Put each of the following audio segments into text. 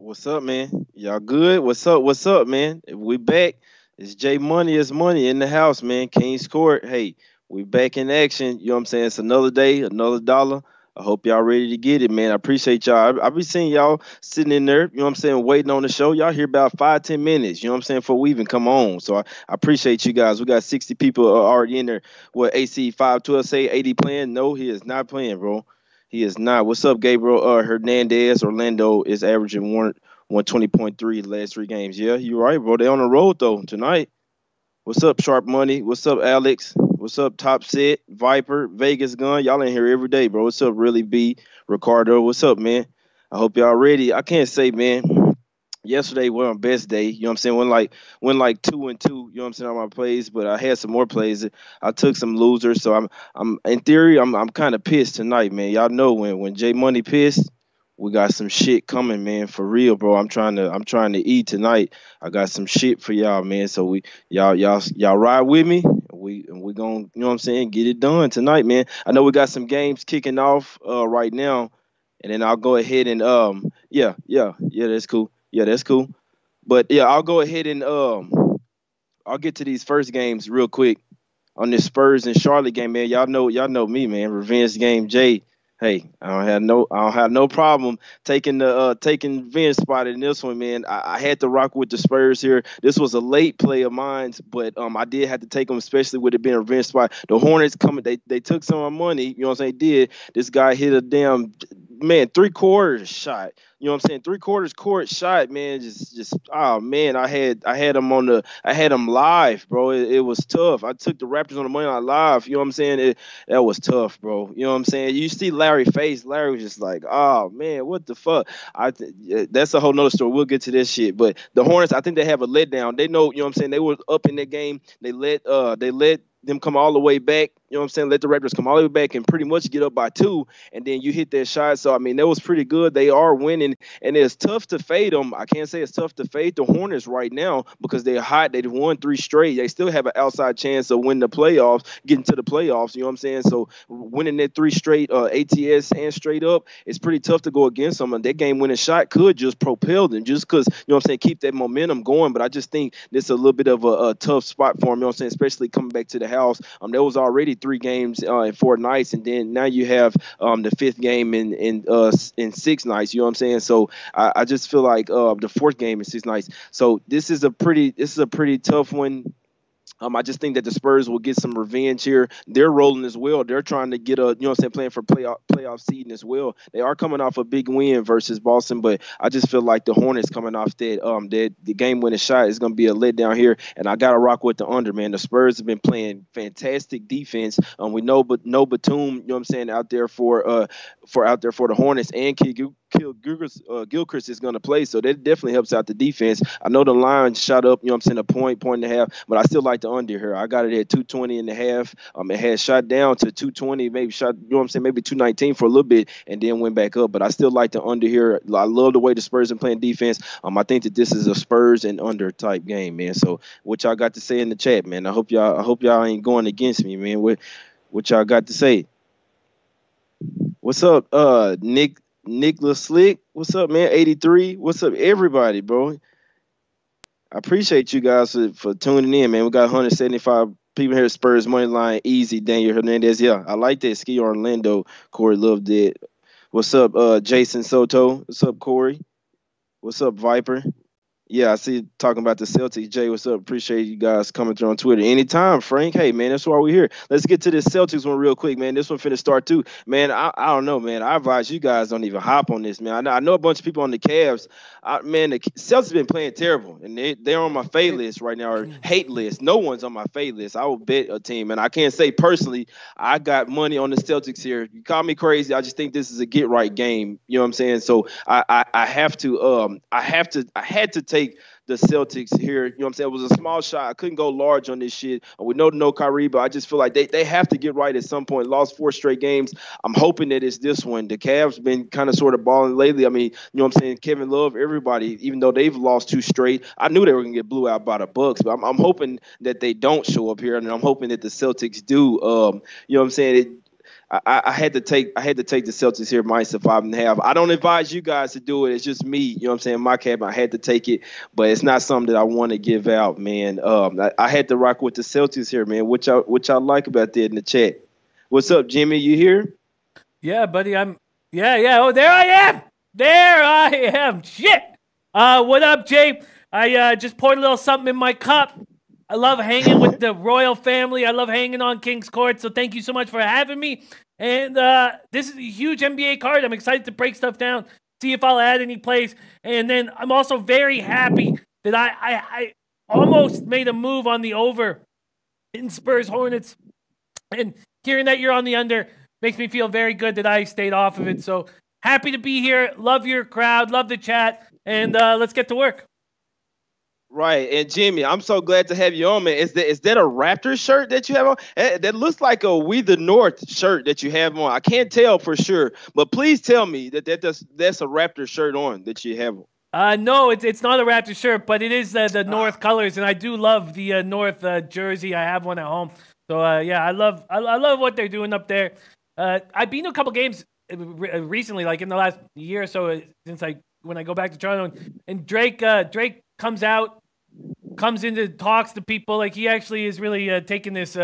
What's up, man? Y'all good? What's up? What's up, man? We back. It's J Money is money in the house, man. King's Court. Hey, we back in action. You know what I'm saying? It's another day, another dollar. I hope y'all ready to get it, man. I appreciate y'all. I be seeing y'all sitting in there, you know what I'm saying, waiting on the show. Y'all here about 5, 10 minutes, you know what I'm saying, before we even come on. So I appreciate you guys. We got 60 people already in there. What AC 512 say 80 playing? No, he is not playing, bro. He is not. What's up, Gabriel Hernandez? Orlando is averaging 120.3 the last 3 games. Yeah, you're right, bro. They on the road though tonight. What's up, Sharp Money? What's up, Alex? What's up, Top Set, Viper, Vegas Gun? Y'all in here every day, bro. What's up, Really B, Ricardo? What's up, man? I hope y'all ready. I can't say, man. Yesterday was my best day. You know what I'm saying? Went like 2-2. You know what I'm saying on my plays, but I had some more plays. I took some losers, so I'm in theory I'm kind of pissed tonight, man. Y'all know when J Money pissed, we got some shit coming, man, for real, bro. I'm trying to eat tonight. I got some shit for y'all, man. So y'all ride with me. We gonna, you know what I'm saying, get it done tonight, man. I know we got some games kicking off right now, and then I'll go ahead and yeah, that's cool. Yeah, that's cool. But yeah, I'll go ahead and I'll get to these first games real quick on this Spurs and Charlotte game, man. Y'all know me, man. Revenge game, Jay. Hey, I don't have no problem taking Vince spot in this one, man. I had to rock with the Spurs here. This was a late play of mine, but I did have to take them, especially with it being a revenge spot. The Hornets coming, they took some of my money. You know what I'm saying? Did this guy hit a damn man 3/4 shot? You know what I'm saying? 3/4 court shot, man. Just oh man, I had him I had him live, bro. It was tough. I took the Raptors on the money line live. You know what I'm saying? That was tough, bro. You know what I'm saying? You see Larry's face. Larry was just like, oh man, what the fuck? Yeah, that's a whole nother story. We'll get to this shit. But the Hornets, I think they have a letdown. They know, you know what I'm saying? They were up in that game. They let them come all the way back. You know what I'm saying? Let the Raptors come all the way back and pretty much get up by 2, and then you hit that shot. So I mean, that was pretty good. They are winning, and it's tough to fade them. I can't say it's tough to fade the Hornets right now because they're hot. They've won 3 straight. They still have an outside chance of winning the playoffs, getting to the playoffs. You know what I'm saying? So winning that 3 straight ATS and straight up, it's pretty tough to go against them. And that game winning shot could just propel them, just because, you know what I'm saying, keep that momentum going. But I just think this is a little bit of a tough spot for them. You know what I'm saying? Especially coming back to the house. There was already 3 games in 4 nights, and then now you have the 5th game in 6 nights. You know what I'm saying? So I just feel like the 4th game in 6 nights. So this is a pretty tough one. I just think that the Spurs will get some revenge here. They're rolling as well. They're trying to get a, you know what I'm saying, playing for playoff seeding as well. They are coming off a big win versus Boston, but I just feel like the Hornets coming off that the game winning shot is going to be a letdown here, and I got to rock with the under, man. The Spurs have been playing fantastic defense. We know, but no Batum, you know what I'm saying, out there for the Hornets, and Gilchrist is going to play, so that definitely helps out the defense. I know the line shot up, you know what I'm saying, a point and a half, but I still like the under here. I got it at 220 and a half. It had shot down to 220, maybe shot, you know what I'm saying, maybe 219 for a little bit, and then went back up. But I still like the under here. I love the way the Spurs are playing defense. I think that this is a Spurs and under type game, man. So what y'all got to say in the chat, man? I hope y'all ain't going against me, man. What y'all got to say? What's up, Nicholas Slick? What's up, man? 83. What's up, everybody, bro? I appreciate you guys for tuning in, man. We got 175 people here at Spurs money line. Easy, Daniel Hernandez. Yeah, I like that. Ski Orlando. Corey loved it. What's up, Jason Soto? What's up, Corey? What's up, Viper? Yeah, I see you talking about the Celtics. Jay, what's up? Appreciate you guys coming through on Twitter. Anytime, Frank. Hey, man, that's why we're here. Let's get to this Celtics one real quick, man. This one finna start too. Man, I don't know, man. I advise you guys don't even hop on this, man. I know a bunch of people on the Cavs. Man, the Celtics been playing terrible, and they're on my fade list right now, or hate list. No one's on my fade list. I will bet a team, and I can't say personally I got money on the Celtics here. You call me crazy. I just think this is a get right game. You know what I'm saying? So I had to take the Celtics here. You know what I'm saying? It was a small shot. I couldn't go large on this shit. We know no Kyrie, but I just feel like they have to get right at some point. Lost 4 straight games. I'm hoping that it's this one. The Cavs been kind of sort of balling lately. I mean, you know what I'm saying? Kevin Love, everybody, even though they've lost 2 straight, I knew they were going to get blew out by the Bucks, but I'm hoping that they don't show up here, and I'm hoping that the Celtics do. You know what I'm saying? I had to take the Celtics here minus the 5.5. I don't advise you guys to do it. It's just me, you know what I'm saying? My cap, I had to take it, but it's not something that I want to give out, man. I had to rock with the Celtics here, man. What y'all like about that in the chat? What's up, Jimmy? You here? Yeah, buddy. Yeah. Oh, there I am. There I am. Shit. What up, Jay? I just poured a little something in my cup. I love hanging with the royal family. I love hanging on King's Court. So thank you so much for having me. And this is a huge NBA card. I'm excited to break stuff down, see if I'll add any plays. And then I'm also very happy that I almost made a move on the over in Spurs Hornets. And hearing that you're on the under makes me feel very good that I stayed off of it. So happy to be here. Love your crowd. Love the chat. And let's get to work. Right, and Jimmy, I'm so glad to have you on, man. Is that a Raptors shirt that you have on? That looks like a We the North shirt that you have on. I can't tell for sure, but please tell me that's a Raptors shirt on that you have on. No, it's not a Raptors shirt, but it is the North colors, and I do love the North jersey. I have one at home, so yeah, I love what they're doing up there. I've been to a couple games recently, like in the last year or so, since when I go back to Toronto, and Drake comes into talks to people. Like, he actually is really taking this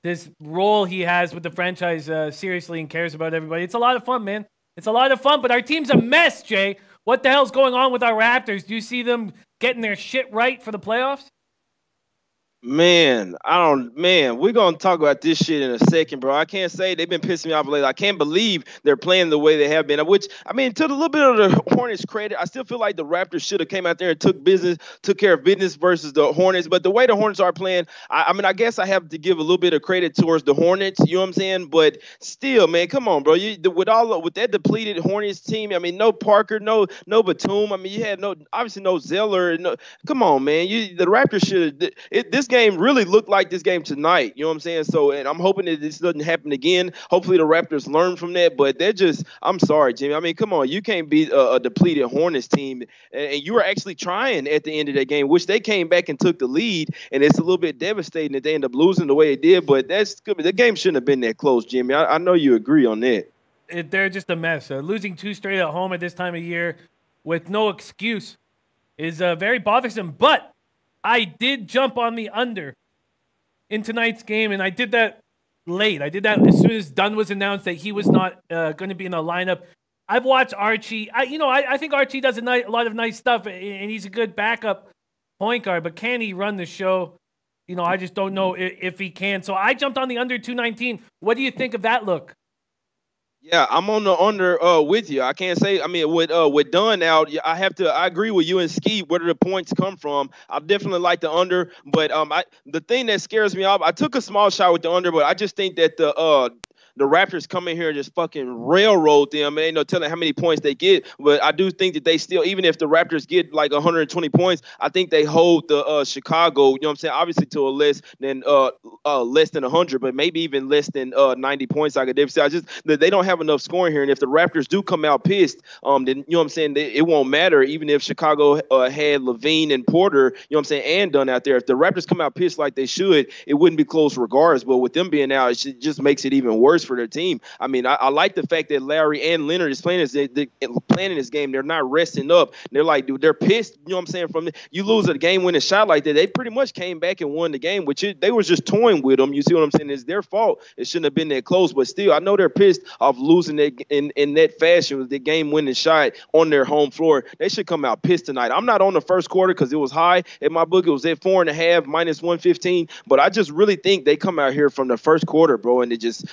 this role he has with the franchise seriously and cares about everybody. It's a lot of fun, man. It's a lot of fun, but our team's a mess, Jay. What the hell's going on with our Raptors? Do you see them getting their shit right for the playoffs? Man, we're going to talk about this shit in a second, bro. I can't say they've been pissing me off lately. I can't believe they're playing the way they have been, which, I mean, to a little bit of the Hornets credit, I still feel like the Raptors should have came out there and took care of business versus the Hornets. But the way the Hornets are playing, I mean, I guess I have to give a little bit of credit towards the Hornets, you know what I'm saying? But still, man, come on, bro. With that depleted Hornets team, I mean, no Parker, no Batum. I mean, you had obviously no Zeller. Come on, man. The Raptors should have this game really looked like this game tonight. You know what I'm saying? So, and I'm hoping that this doesn't happen again. Hopefully the Raptors learn from that, but I'm sorry, Jimmy. I mean, come on. You can't beat a depleted Hornets team, and you were actually trying at the end of that game, which they came back and took the lead, and it's a little bit devastating that they end up losing the way they did, but that's good. The game shouldn't have been that close, Jimmy. I know you agree on that. They're just a mess. Losing 2 straight at home at this time of year with no excuse is very bothersome, but I did jump on the under in tonight's game, and I did that late. I did that as soon as Dunn was announced that he was not going to be in the lineup. I've watched Archie. I think Archie does a lot of nice stuff, and he's a good backup point guard, but can he run the show? I just don't know if he can. So I jumped on the under 219. What do you think of that look? Yeah, I'm on the under with you. I can't say. I mean, with Dunn out, I agree with you and Ski. Where do the points come from? I definitely like the under, but the thing that scares me off, I took a small shot with the under, but I just think that the Raptors come in here and just fucking railroad them. And ain't no telling how many points they get. But I do think that they still, even if the Raptors get like 120 points, I think they hold the Chicago, you know what I'm saying, obviously to a less than 100, but maybe even less than 90 points. I could definitely say. They don't have enough scoring here. And if the Raptors do come out pissed, then, you know what I'm saying, it won't matter. Even if Chicago had Levine and Porter, you know what I'm saying, and Dunn out there. If the Raptors come out pissed like they should, it wouldn't be close regardless. But with them being out, it just makes it even worse for their team. I mean, I like the fact that Larry and Leonard is playing this game. They're not resting up. They're like, dude, they're pissed. You know what I'm saying? From you lose a game-winning shot like that, they pretty much came back and won the game, which they was just toying with them. You see what I'm saying? It's their fault. It shouldn't have been that close, but still, I know they're pissed off losing that in that fashion with the game-winning shot on their home floor. They should come out pissed tonight. I'm not on the first quarter because it was high in my book. It was at 4.5 minus 115, but I just really think they come out here from the first quarter, bro, and they just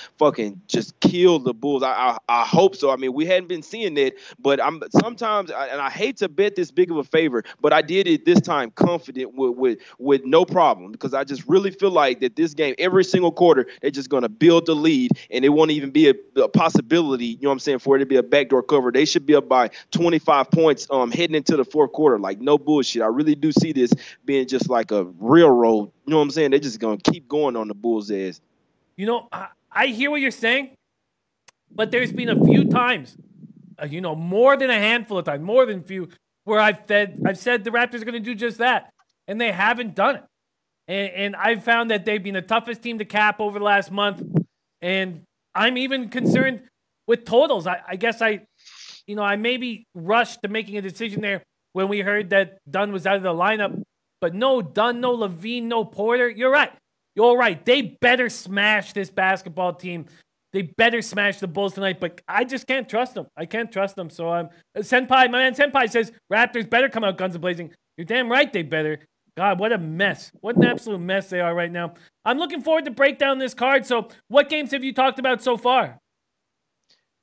kill the Bulls. I hope so. I mean, we hadn't been seeing that, but sometimes I hate to bet this big of a favor, but I did it this time confident with no problem, because I just really feel like that this game, every single quarter, they're just going to build the lead, and it won't even be a possibility, you know what I'm saying, for it to be a backdoor cover. They should be up by 25 points heading into the fourth quarter. Like, no bullshit. I really do see this being just like a railroad. You know what I'm saying? They're just going to keep going on the Bulls' ass. I hear what you're saying, but there's been a few times, more than a handful of times, more than a few, where I've said the Raptors are going to do just that, and they haven't done it. And I've found that they've been the toughest team to cap over the last month, and I'm even concerned with totals. I guess I maybe rushed to making a decision there when we heard that Dunn was out of the lineup. But no Dunn, no Levine, no Porter. You're right. You're right. They better smash this basketball team. They better smash the Bulls tonight, but I just can't trust them. I can't trust them. So my man Senpai says Raptors better come out guns a-blazing. You're damn right they better. God, what a mess. What an absolute mess they are right now. I'm looking forward to break down this card. So what games have you talked about so far?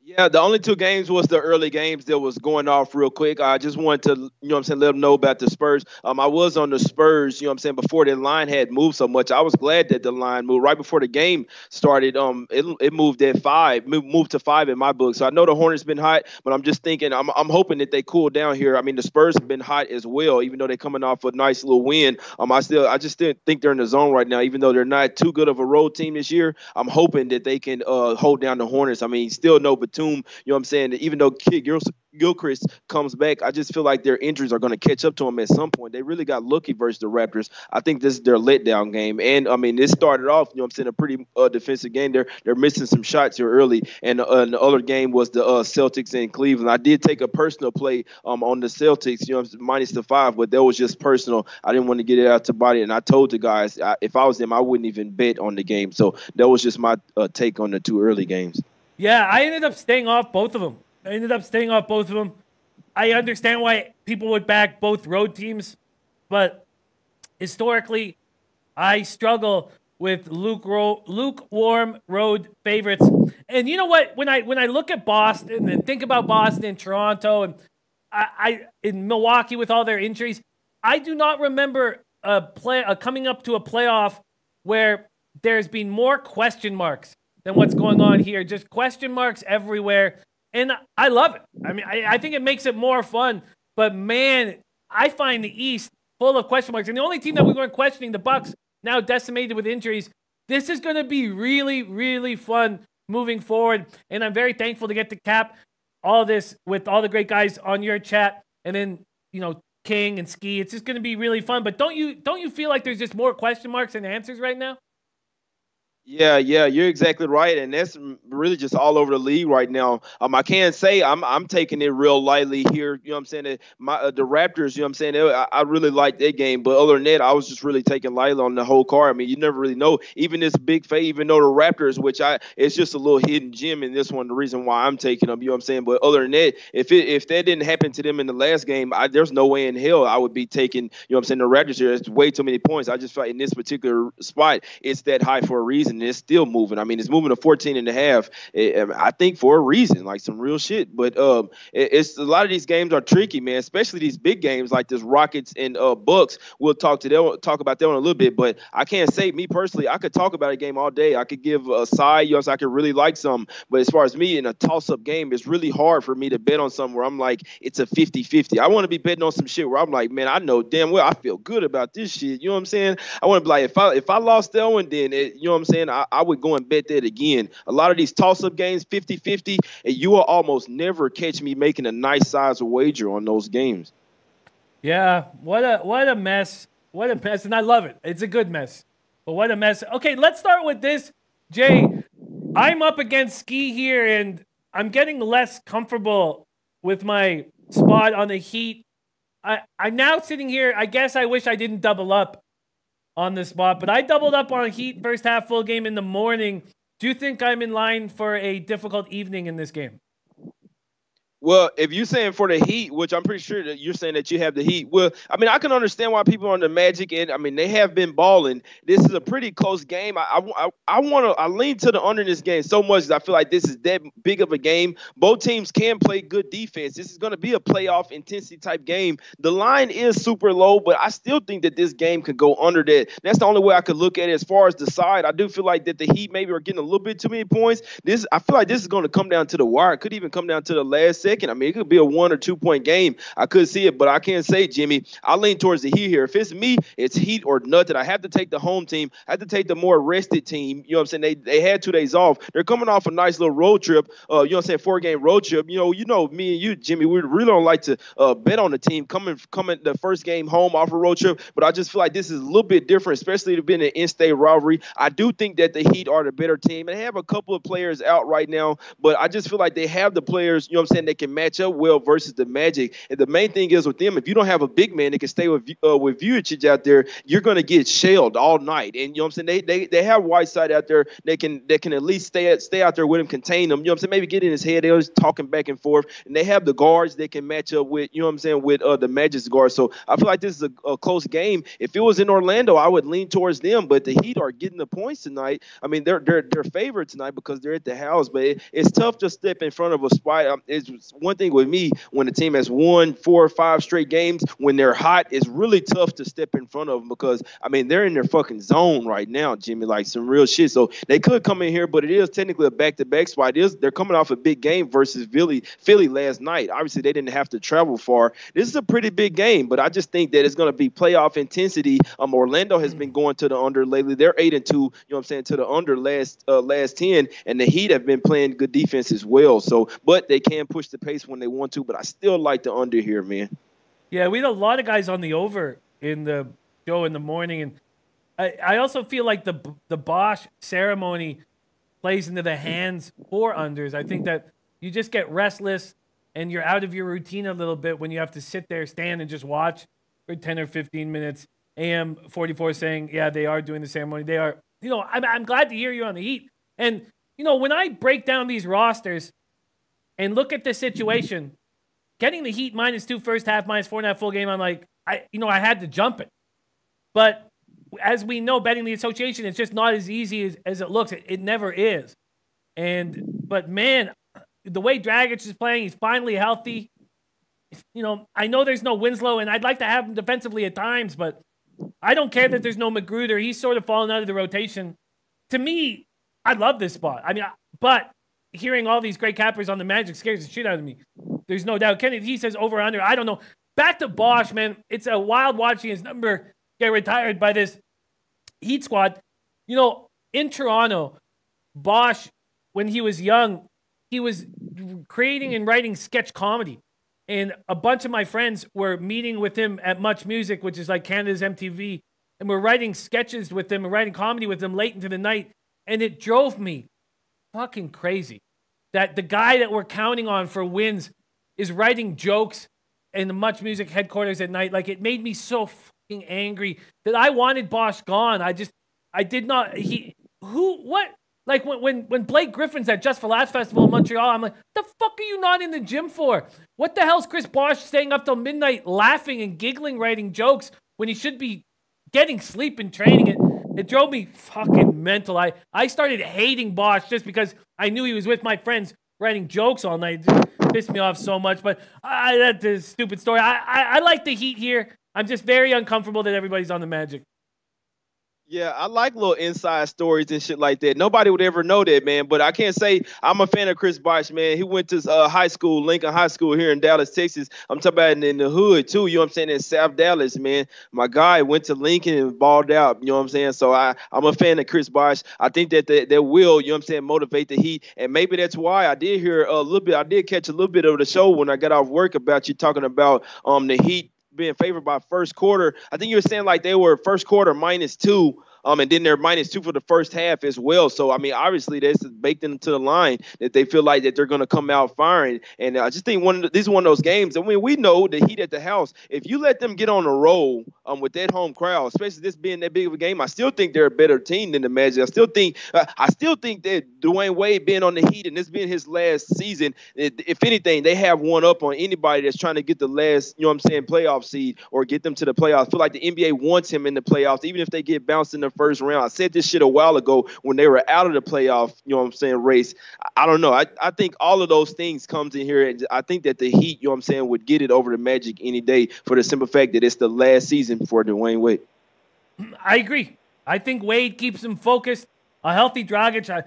Yeah, the only two games was the early games that was going off real quick. I just wanted to, let them know about the Spurs. I was on the Spurs, before the line had moved so much. I was glad that the line moved right before the game started. It moved at 5, moved to 5 in my book. So I know the Hornets been hot, but I'm just thinking, I'm hoping that they cool down here. I mean, the Spurs have been hot as well, even though they're coming off a nice little win. I just still think they're in the zone right now, even though they're not too good of a road team this year. I'm hoping that they can hold down the Hornets. I mean, still no Batum. Even though Kid Gilchrist comes back, I just feel like their injuries are going to catch up to them at some point. They really got lucky versus the Raptors. I think this is their letdown game. And, this started off, a pretty defensive game. They're missing some shots here early. And the other game was the Celtics in Cleveland. I did take a personal play on the Celtics, minus the 5, but that was just personal. I didn't want to get it out to body. And I told the guys, if I was them, I wouldn't even bet on the game. So that was just my take on the two early games. Yeah, I ended up staying off both of them. I understand why people would back both road teams, but historically, I struggle with lukewarm road favorites. And you know what? When I look at Boston and think about Boston and Toronto and I in Milwaukee with all their injuries, I do not remember coming up to a playoff where there's been more question marks than what's going on here. Just question marks everywhere. And I love it. I mean, I think it makes it more fun. But, man, I find the East full of question marks. And the only team that we weren't questioning, the Bucks, now decimated with injuries. This is going to be really, really fun moving forward. And I'm very thankful to get to cap all this with all the great guys on your chat. And then, King and Ski. It's just going to be really fun. But don't you feel like there's just more question marks than answers right now? Yeah, you're exactly right, and that's really just all over the league right now. I can't say I'm taking it real lightly here. You know what I'm saying? The Raptors, you know what I'm saying? I really like that game, but other than that, I was just really taking lightly on the whole card. I mean, you never really know. Even this big fade, even though the Raptors, it's just a little hidden gem in this one. The reason why I'm taking them, you know what I'm saying? But other than that, if that didn't happen to them in the last game, there's no way in hell I would be taking, you know what I'm saying, the Raptors here. It's way too many points. I just feel like in this particular spot, it's that high for a reason. It's still moving. I mean, it's moving to 14.5. I think for a reason, like some real shit. But it's a lot of these games are tricky, man. Especially these big games like this Rockets and Bucks. We'll talk about that one a little bit. But I can't say me personally. I could talk about a game all day. I could give a side. I could really like some. But as far as me in a toss-up game, it's really hard for me to bet on something where I'm like it's a 50-50. I want to be betting on some shit where I'm like, man, I know damn well I feel good about this shit. You know what I'm saying? I want to be like, if I lost that one, then you know what I'm saying? I would go and bet that again. A lot of these toss-up games, 50-50, and you will almost never catch me making a nice size wager on those games. Yeah, what a mess. What a mess, and I love it. It's a good mess, but what a mess. Okay, let's start with this. Jay, I'm up against Ski here, and I'm getting less comfortable with my spot on the Heat. I'm now sitting here. I guess I wish I didn't double up on the spot, but I doubled up on Heat first half full game in the morning. Do you think I'm in line for a difficult evening in this game? Well, if you're saying for the Heat, which I'm pretty sure that you're saying that you have the Heat, well, I mean, I can understand why people are on the Magic, and I mean, they have been balling. This is a pretty close game. I lean to the under in this game so much that I feel like this is that big of a game. Both teams can play good defense. This is going to be a playoff intensity type game. The line is super low, but I still think that this game could go under that. That's the only way I could look at it as far as the side. I do feel like that the Heat maybe are getting a little bit too many points. I feel like this is going to come down to the wire. It could even come down to the last second. I mean, it could be a 1 or 2 point game. I could see it, but I can't say, Jimmy. I lean towards the Heat here. If it's me, it's Heat or nothing. I have to take the home team. I have to take the more rested team. You know what I'm saying? They had 2 days off. They're coming off a nice little road trip. You know what I'm saying? 4-game road trip. You know, me and you, Jimmy, we really don't like to bet on the team coming the first game home off a road trip. But I just feel like this is a little bit different, especially to being an in-state rivalry. I do think that the Heat are the better team, and they have a couple of players out right now. But I just feel like they have the players, you know what I'm saying, that can match up well versus the Magic. And the main thing is with them, if you don't have a big man that can stay with Vujic out there, you're going to get shelled all night. And you know what I'm saying, they have Whiteside out there. They can at least stay out there with him, contain him. You know what I'm saying, maybe get in his head. They're always talking back and forth. And they have the guards that can match up with, you know what I'm saying, with the Magic's guards. So I feel like this is a close game. If it was in Orlando, I would lean towards them. But the Heat are getting the points tonight. I mean, they're favored tonight because they're at the house. But it's tough to step in front of a spot. It's one thing with me when the team has won 4 or 5 straight games. When they're hot, it's really tough to step in front of them because, I mean, they're in their fucking zone right now, Jimmy, like some real shit. So they could come in here, but it is technically a back-to-back spot. They're coming off a big game versus Philly last night. Obviously, they didn't have to travel far. This is a pretty big game, but I just think that it's going to be playoff intensity. Orlando has been going to the under lately. They're 8-2, you know what I'm saying, to the under last 10, and the Heat have been playing good defense as well. So, but they can push the pace when they want to, but I still like the under here, man. Yeah, we had a lot of guys on the over in the show in the morning, and I also feel like the Bosh ceremony plays into the hands for unders. I think that you just get restless and you're out of your routine a little bit when you have to sit there, stand, and just watch for 10 or 15 minutes. AM44 saying, yeah, they are doing the ceremony. They are, you know, I'm glad to hear you on the Heat. And, you know, when I break down these rosters and look at the situation, getting the Heat -2 first half, -4.5 full game, I'm like, I had to jump it. But as we know, betting the association, it's just not as easy as it looks. It never is. But man, the way Dragic is playing, he's finally healthy. You know, I know there's no Winslow, and I'd like to have him defensively at times, but I don't care that there's no Magruder. He's sort of fallen out of the rotation. To me, I love this spot. I mean, but hearing all these great cappers on the Magic scares the shit out of me. There's no doubt. Kennedy, he says over under. I don't know. Back to Bosh, man. It's a wild watching his number get retired by this Heat squad. You know, in Toronto, Bosh, when he was young, he was creating and writing sketch comedy. And a bunch of my friends were meeting with him at Much Music, which is like Canada's MTV, and we're writing sketches with him and writing comedy with him late into the night. And it drove me fucking crazy that the guy that we're counting on for wins is writing jokes in the Much Music headquarters at night. Like, it made me so fucking angry that I wanted Bosh gone. I did not, what? Like when Blake Griffin's at Just for Laughs Festival in Montreal, I'm like, the fuck are you not in the gym for? What the hell's Chris Bosh staying up till midnight laughing and giggling, writing jokes when he should be getting sleep and training? It drove me fucking mental. I started hating Bosh just because I knew he was with my friends writing jokes all night. It just pissed me off so much. But that's a stupid story. I like the Heat here. I'm just very uncomfortable that everybody's on the Magic. Yeah, I like little inside stories and shit like that. Nobody would ever know that, man. But I can't say I'm a fan of Chris Bosh, man. He went to high school, Lincoln High School here in Dallas, Texas. I'm talking about in the hood, too. You know what I'm saying? In South Dallas, man. My guy went to Lincoln and balled out. You know what I'm saying? So I'm a fan of Chris Bosh. I think that they will, you know what I'm saying, motivate the Heat. And maybe that's why I did hear a little bit. I did catch a little bit of the show when I got off work about you talking about the Heat being favored by first quarter. I think you were saying like they were first quarter -2. And then they're -2 for the first half as well. So, I mean, obviously, that's baked into the line that they feel like that they're going to come out firing. And I just think this is one of those games. I mean, we know the Heat at the house. If you let them get on a roll with that home crowd, especially this being that big of a game, I still think they're a better team than the Magic. I still think that Dwayne Wade being on the Heat and this being his last season, if anything, they have one up on anybody that's trying to get the last, you know what I'm saying, playoff seed or get them to the playoffs. I feel like the NBA wants him in the playoffs, even if they get bounced in the first round. I said this shit a while ago when they were out of the playoff, you know what I'm saying, race. I don't know. I think all of those things comes in here, and I think that the Heat, you know what I'm saying, would get it over the Magic any day for the simple fact that it's the last season for Dwayne Wade. I agree. I think Wade keeps him focused. A healthy Dragic,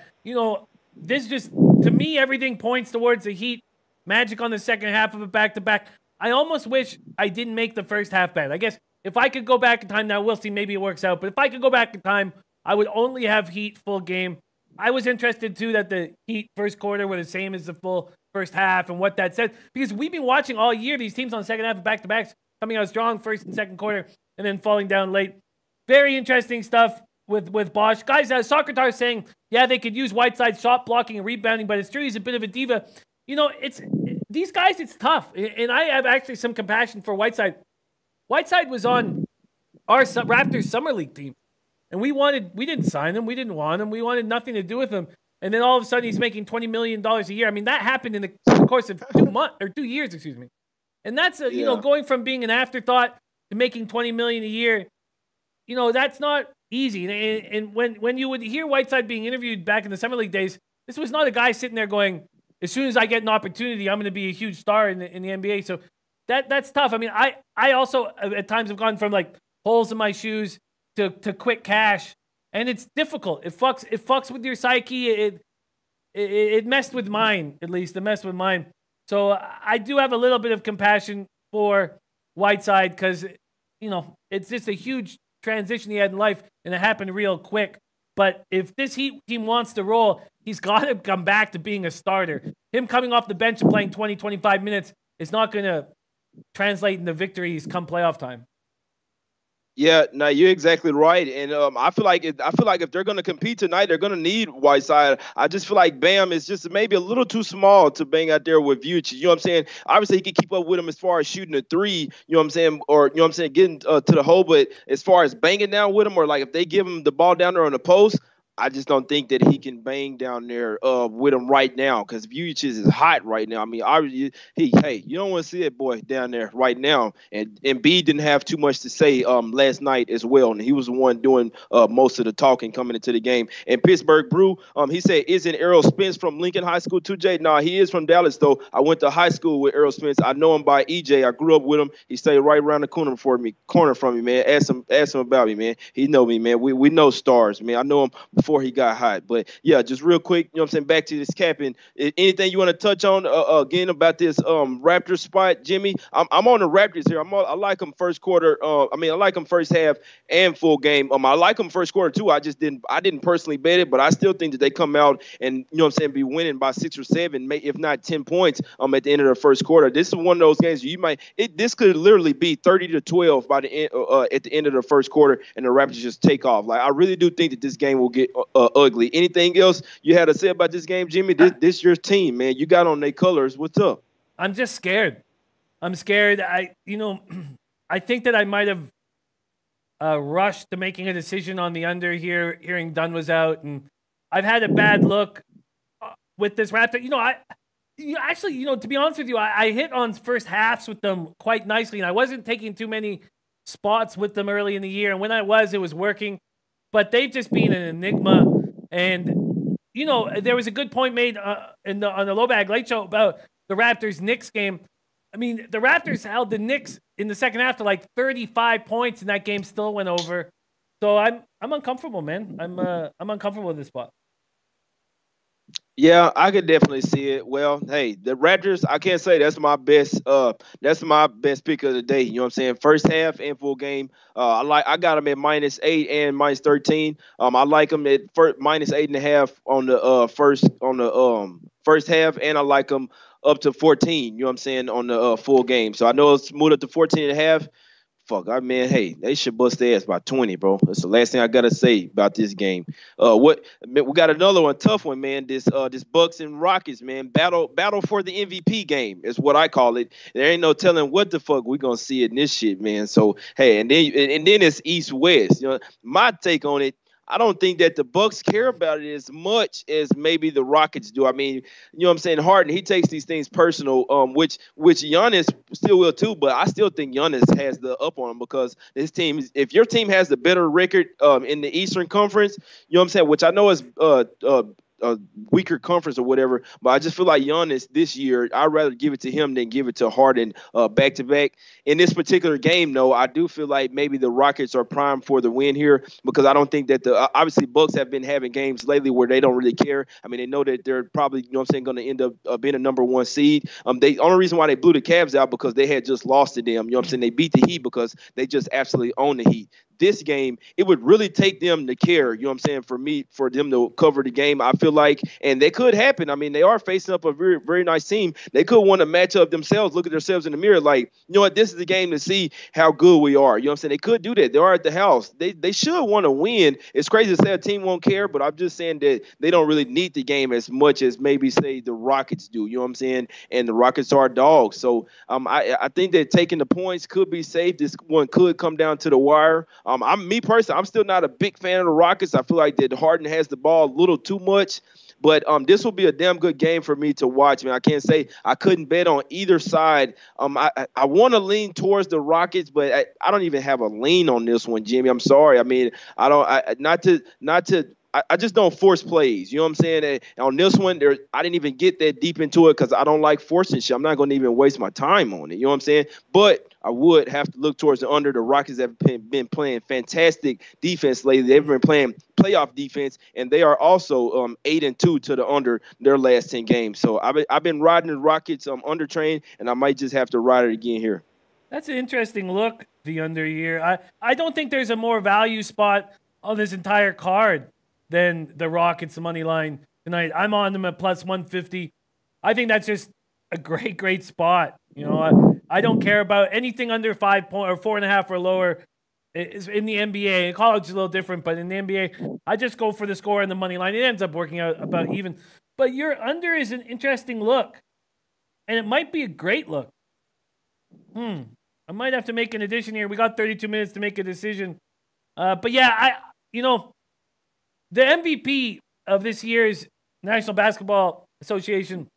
this just, to me, everything points towards the Heat. Magic on the second half of a back-to-back. I almost wish I didn't make the first half bet. I guess if I could go back in time, now we'll see, maybe it works out. But if I could go back in time, I would only have Heat full game. I was interested, too, that the Heat first quarter were the same as the full first half and what that said. Because we've been watching all year these teams on the second half of back-to-backs coming out strong first and second quarter and then falling down late. Very interesting stuff with Bosh. Guys, Soccer Tar saying, yeah, they could use Whiteside's shot blocking and rebounding, but it's true he's a bit of a diva. You know, these guys, it's tough. And I have actually some compassion for Whiteside. Whiteside was on our Raptors Summer League team. And we didn't sign him. We didn't want him. We wanted nothing to do with him. And then all of a sudden he's making $20 million a year. I mean, that happened in the course of 2 years, excuse me. And that's, you know, going from being an afterthought to making $20 million a year, you know, that's not easy. And when you would hear Whiteside being interviewed back in the Summer League days, this was not a guy sitting there going, as soon as I get an opportunity, I'm going to be a huge star in the NBA. So that's tough. I mean, I also at times have gone from like holes in my shoes to quick cash, and it's difficult. It fucks with your psyche. It messed with mine, at least. It messed with mine. So I do have a little bit of compassion for Whiteside because, you know, it's just a huge transition he had in life, and it happened real quick. But if this Heat team wants to roll, he's got to come back to being a starter. Him coming off the bench and playing 20, 25 minutes is not going to translate into victories come playoff time. Yeah, no, you're exactly right, and I feel like if they're going to compete tonight, they're going to need Whiteside. I just feel like Bam is just maybe a little too small to bang out there with Vucic. You know what I'm saying? Obviously, he can keep up with him as far as shooting a three. You know what I'm saying? Or you know what I'm saying, getting to the hole. But as far as banging down with him, or like if they give him the ball down there on the post, I just don't think that he can bang down there with him right now because Vucic is hot right now. I mean, obviously, you don't want to see that boy down there right now. And Embiid didn't have too much to say last night as well, and he was the one doing most of the talking coming into the game. And Pittsburgh Brew, he said, isn't Errol Spence from Lincoln High School too, Jay? Nah, he is from Dallas, though. I went to high school with Errol Spence. I know him by EJ. I grew up with him. He stayed right around the corner from me, man. Ask him about me, man. He know me, man. We know stars, man. I know him before he got hot. But yeah, just real quick, you know what I'm saying, back to this capping. Anything you want to touch on again about this Raptors spot, Jimmy? I'm on the Raptors here. I like them first quarter. I like them first half and full game. I like them first quarter too. I didn't personally bet it, but I still think that they come out and, you know what I'm saying, be winning by 6 or 7, if not 10 points at the end of the first quarter. This is one of those games this could literally be 30-12 by the end at the end of the first quarter, and the Raptors just take off. Like, I really do think that this game will get ugly. Anything else you had to say about this game, Jimmy? This your team, man. You got on their colors. What's up? I'm just scared. I'm scared. I think that I might have rushed to making a decision on the under here, hearing Dunn was out, and I've had a bad look with this Raptor. To be honest with you, I hit on first halves with them quite nicely, and I wasn't taking too many spots with them early in the year, and when I was, it was working. But they've just been an enigma. And, you know, there was a good point made on the Low Bag Late Show about the Raptors-Knicks game. I mean, the Raptors held the Knicks in the second half to like 35 points, and that game still went over. So I'm uncomfortable, man. I'm uncomfortable with this spot. Yeah, I could definitely see it. Well, hey, the Raptors, I can't say that's my best pick of the day. You know what I'm saying? First half and full game. I got them at -8 and -13. I like them at -8.5 on the first half, and I like them up to 14. You know what I'm saying, on the full game. So I know it's moved up to 14.5. Fuck, hey, they should bust their ass by 20, bro. That's the last thing I gotta say about this game. We got another one, tough one, man. This Bucks and Rockets, man. Battle for the MVP game is what I call it. There ain't no telling what the fuck we gonna see in this shit, man. So hey, and then it's East West. You know, my take on it. I don't think that the Bucks care about it as much as maybe the Rockets do. I mean, you know what I'm saying? Harden, he takes these things personal, which Giannis still will too, but I still think Giannis has the up on him because this team, if your team has the better record in the Eastern Conference, you know what I'm saying, which I know is a weaker conference or whatever. But I just feel like Giannis this year, I'd rather give it to him than give it to Harden back to back. In this particular game, though, I do feel like maybe the Rockets are primed for the win here because I don't think that obviously Bucks have been having games lately where they don't really care. I mean, they know that they're probably, going to end up being a number one seed. The only reason why they blew the Cavs out because they had just lost to them. They beat the Heat because they just absolutely own the Heat. This game, it would really take them to care, for them to cover the game, I feel like, and they could happen. I mean, they are facing up a very, very nice team. They could want to match up themselves, look at themselves in the mirror like, you know what, this is the game to see how good we are. They could do that. They are at the house. They should want to win. It's crazy to say a team won't care, but I'm just saying that they don't really need the game as much as maybe, say, the Rockets do, and the Rockets are dogs. So I think that taking the points could be safe. This one could come down to the wire. I'm still not a big fan of the Rockets. I feel like that Harden has the ball a little too much. But this will be a damn good game for me to watch. Man, I can't say I couldn't bet on either side. I want to lean towards the Rockets, but I don't even have a lean on this one, Jimmy. I'm sorry. I mean, I just don't force plays. You know what I'm saying? And on this one, I didn't even get that deep into it because I don't like forcing shit. I'm not going to even waste my time on it. You know what I'm saying? But I would have to look towards the under. The Rockets have been playing fantastic defense lately. They've been playing playoff defense, and they are also 8-2 to the under their last 10 games. So I've been riding the Rockets under train, and I might just have to ride it again here. That's an interesting look, the under here. I don't think there's a more value spot on this entire card than the Rockets money line tonight. I'm on them at plus 150. I think that's just a great, great spot. I don't care about anything under 5 points or 4.5 or lower. Is in the NBA. In college is a little different, but in the NBA, I just go for the score and the money line. It ends up working out about even. But your under is an interesting look, and it might be a great look. I might have to make an addition here. We got 32 minutes to make a decision. But yeah, the MVP of this year's National Basketball Association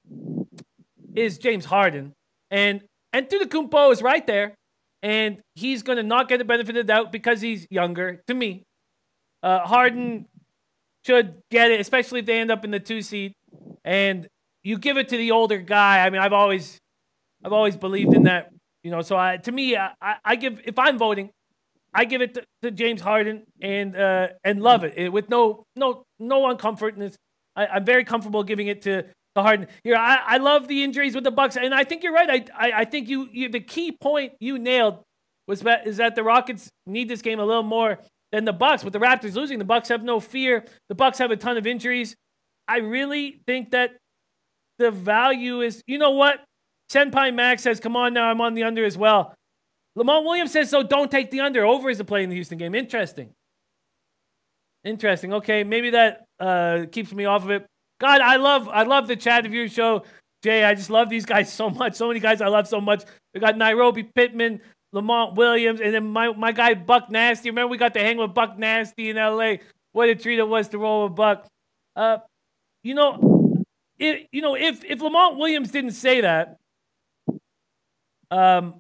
is James Harden. And Antetokounmpo is right there. And he's going to not get the benefit of the doubt because he's younger, to me. Harden should get it, especially if they end up in the 2 seed. And you give it to the older guy. I mean, I've always believed in that. So to me, I give, if I'm voting, I give it to James Harden and love it with no uncomfortness. I'm very comfortable giving it to Harden. I love the injuries with the Bucks, and I think you're right. I think you the key point you nailed is that the Rockets need this game a little more than the Bucks. With the Raptors losing, the Bucks have no fear. The Bucks have a ton of injuries. I really think that the value is. You know what? Senpai Max says, "Come on now, I'm on the under as well." Lamont Williams says, "So don't take the under. Over is the play in the Houston game." Interesting. Okay, maybe that keeps me off of it. God, I love the chat of your show, Jay. I just love these guys so much. So many guys I love so much. We got Nairobi Pittman, Lamont Williams, and then my guy Buck Nasty. Remember we got to hang with Buck Nasty in LA. What a treat it was to roll with Buck. If Lamont Williams didn't say that, I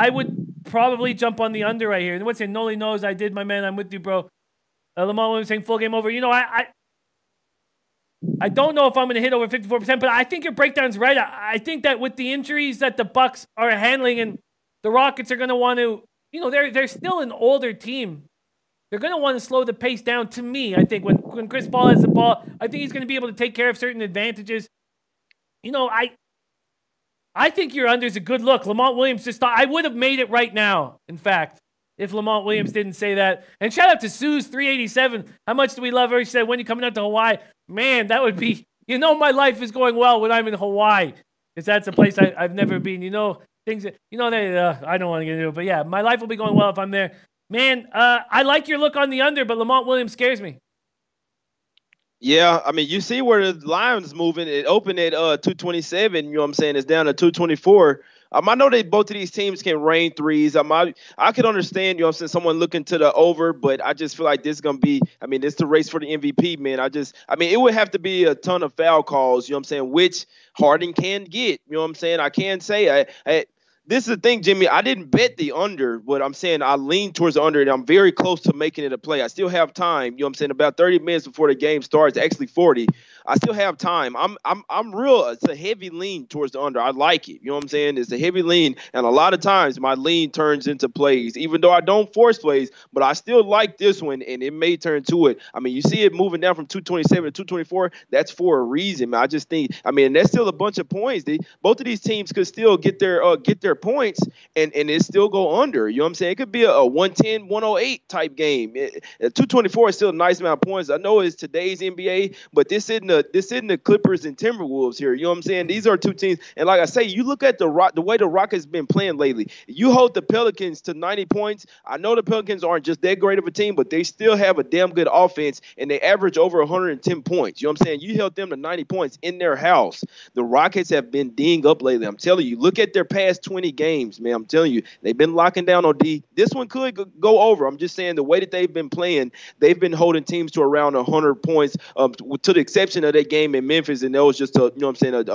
would probably jump on the under right here. And what's it? Noli knows I did, my man. I'm with you, bro. Lamont Williams saying full game over. I don't know if I'm going to hit over 54%, but I think your breakdown's right. I think that with the injuries that the Bucks are handling and the Rockets are going to want to, they're still an older team. They're going to want to slow the pace down. To me, I think when Chris Paul has the ball, I think he's going to be able to take care of certain advantages. I think your under is a good look. Lamont Williams just thought I would have made it right now. In fact, if Lamont Williams didn't say that. And shout out to Sue's 387. How much do we love her? She said, when you coming out to Hawaii? Man, that would be, my life is going well when I'm in Hawaii. Because that's a place I've never been. Things that, I don't want to get into it. But yeah, my life will be going well if I'm there. Man, I like your look on the under, but Lamont Williams scares me. Yeah, I mean, you see where the line's moving. It opened at 227. You know what I'm saying? It's down to 224. I know that both of these teams can rain threes. I could understand, you know what I'm saying, someone looking to the over, but I just feel like this is going to be, it's the race for the MVP, man. It would have to be a ton of foul calls, you know what I'm saying, which Harden can get. You know what I'm saying? I can say, this is the thing, Jimmy. I didn't bet the under, but I'm saying I lean towards the under, and I'm very close to making it a play. I still have time. You know what I'm saying? About 30 minutes before the game starts, actually 40. I still have time. I'm real. It's a heavy lean towards the under. I like it. You know what I'm saying? It's a heavy lean, and a lot of times my lean turns into plays, even though I don't force plays. But I still like this one, and it may turn to it. I mean, you see it moving down from 227 to 224. That's for a reason, man. I just think. I mean, that's still a bunch of points. Both of these teams could still get their points and it still go under. You know what I'm saying? It could be a 110, 108 type game. 224 is still a nice amount of points. I know it's today's NBA, but this isn't the Clippers and Timberwolves here. You know what I'm saying? These are two teams. And like I say, you look at the way the Rockets been playing lately. You hold the Pelicans to 90 points. I know the Pelicans aren't just that great of a team, but they still have a damn good offense, and they average over 110 points. You know what I'm saying? You held them to 90 points in their house. The Rockets have been dinged up lately. I'm telling you, look at their past 20 games, man. I'm telling you, they've been locking down on D. This one could go over. I'm just saying the way that they've been playing, they've been holding teams to around 100 points, to the exception of that game in Memphis, and that was just a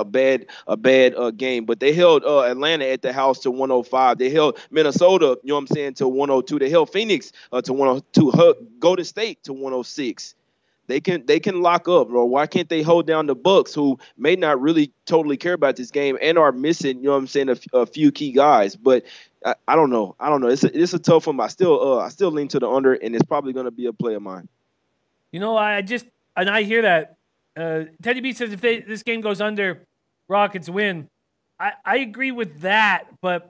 bad game. But they held Atlanta at the house to 105. They held Minnesota, to 102. They held Phoenix to 102. Golden State to 106. They can lock up, bro. Why can't they hold down the Bucks, who may not really totally care about this game and are missing, a few key guys? But I don't know. It's a tough one. I still lean to the under, and it's probably going to be a play of mine. I hear that. Teddy B says if this game goes under, Rockets win. I agree with that, but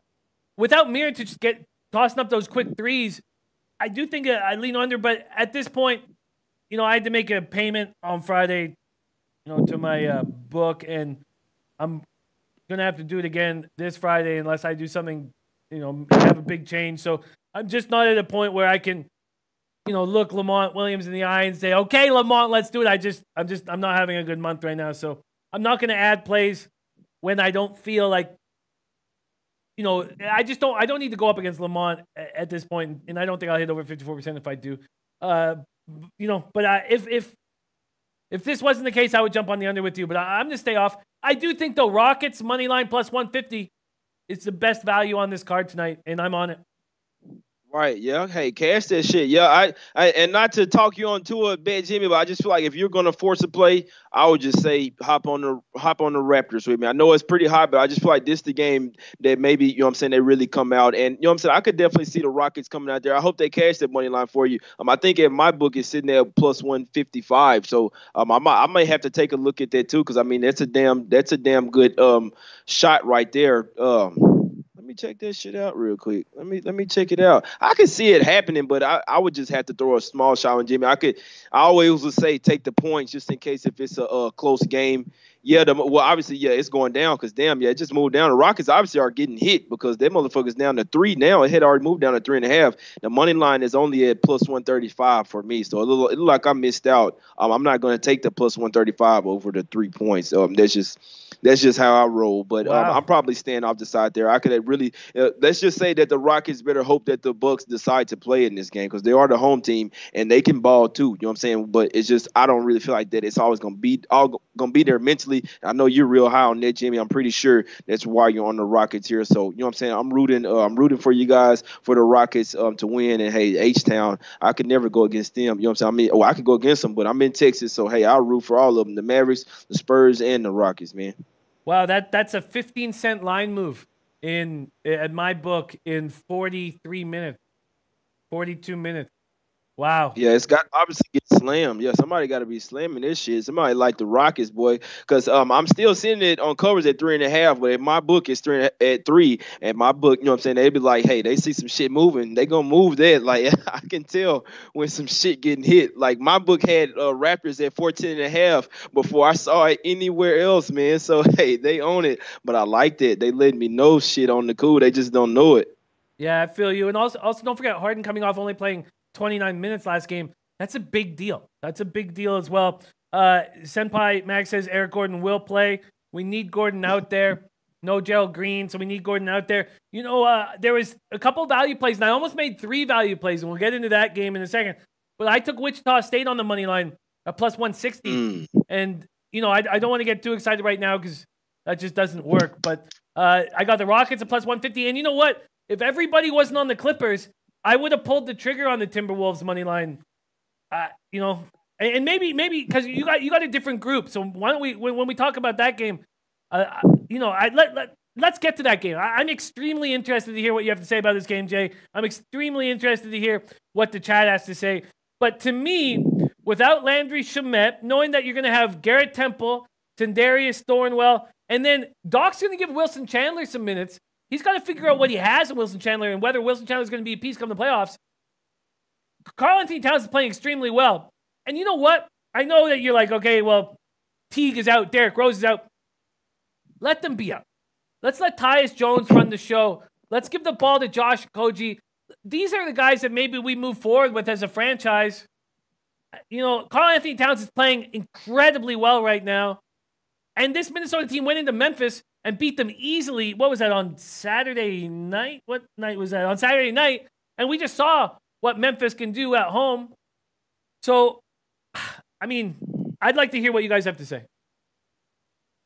without Mirotic tossing up those quick threes, I do think I lean under. But at this point, I had to make a payment on Friday, to my book, and I'm gonna have to do it again this Friday unless I do something, have a big change. So I'm just not at a point where I can, look Lamont Williams in the eye and say, "Okay, Lamont, let's do it." I'm not having a good month right now, so I'm not gonna add plays when I don't feel like, I don't need to go up against Lamont at this point, and I don't think I'll hit over 54% if I do. But if this wasn't the case, I would jump on the under with you. But I'm going to stay off. I do think, though, Rockets money line plus 150 is the best value on this card tonight, and I'm on it. Right, yeah. Hey, cash that shit. Yeah, I and not to talk you on to a bet, Jimmy, but I just feel like if you're gonna force a play, I would just say hop on the Raptors with me. I know it's pretty high, but I just feel like this is the game that maybe, they really come out. And I could definitely see the Rockets coming out there. I hope they cash that money line for you. I think at my book is sitting there plus 155. So I might have to take a look at that too, because that's a damn good shot right there. Let me check this shit out real quick. Let me check it out. I could see it happening, but I would just have to throw a small shot on Jimmy. I always would say take the points just in case if it's a close game. Yeah, obviously, yeah, it's going down because, it just moved down. The Rockets obviously are getting hit because them motherfuckers down to 3 now. It had already moved down to 3.5. The money line is only at plus 135 for me, so it look like I missed out. I'm not going to take the plus 135 over the 3 points. That's just how I roll. But wow. I'm probably staying off the side there. I could really let's just say that the Rockets better hope that the Bucks decide to play in this game because they are the home team and they can ball too. You know what I'm saying? But it's just I don't really feel like that. It's always gonna be there mentally. I know you're real high on that, Jimmy. I'm pretty sure that's why you're on the Rockets here. So you know what I'm saying? I'm rooting for you guys for the Rockets to win. And hey, H-Town, I could never go against them. You know what I'm saying? I could go against them, but I'm in Texas, so hey, I'll root for all of them: the Mavericks, the Spurs, and the Rockets, man. Wow, that's a 15-cent line move at my book in 43 minutes, 42 minutes. Wow. Yeah, it's got obviously get slammed. Yeah, somebody got to be slamming this shit. Somebody like the Rockets, boy, because I'm still seeing it on covers at 3.5, but in my book it's 3. And my book, you know what I'm saying? They be like, hey, they see some shit moving, they gonna move that. Like I can tell when some shit getting hit. Like my book had Raptors at 14.5 before I saw it anywhere else, man. So hey, they own it, but I liked it. They letting me know shit on the cool. They just don't know it. Yeah, I feel you. And also don't forget Harden coming off only playing 29 minutes last game. That's a big deal. That's a big deal as well. Senpai Max says Eric Gordon will play. We need Gordon out there. No Gerald Green, so we need Gordon out there. There was a couple value plays, and I almost made 3 value plays, and we'll get into that game in a second. But I took Wichita State on the money line at plus 160. And, I don't want to get too excited right now because that just doesn't work. But I got the Rockets at plus 150. And you know what? If everybody wasn't on the Clippers, I would have pulled the trigger on the Timberwolves money line. And maybe because you got a different group. So why don't we, when we talk about that game, let's get to that game. I'm extremely interested to hear what you have to say about this game, Jay. I'm extremely interested to hear what the chat has to say. But to me, without Landry Shamet, knowing that you're going to have Garrett Temple, Tendarius Thornwell, and then Doc's going to give Wilson Chandler some minutes. He's got to figure out what he has in Wilson Chandler and whether Wilson Chandler is going to be a piece come the playoffs. Karl-Anthony Towns is playing extremely well. And you know what? I know that you're like, okay, well, Teague is out, Derrick Rose is out. Let them be out. Let's let Tyus Jones run the show. Let's give the ball to Josh Okogie. These are the guys that maybe we move forward with as a franchise. Karl-Anthony Towns is playing incredibly well right now. And this Minnesota team went into Memphis and beat them easily. What was that, on Saturday night? What night was that? On Saturday night. And we just saw what Memphis can do at home. So, I mean, I'd like to hear what you guys have to say.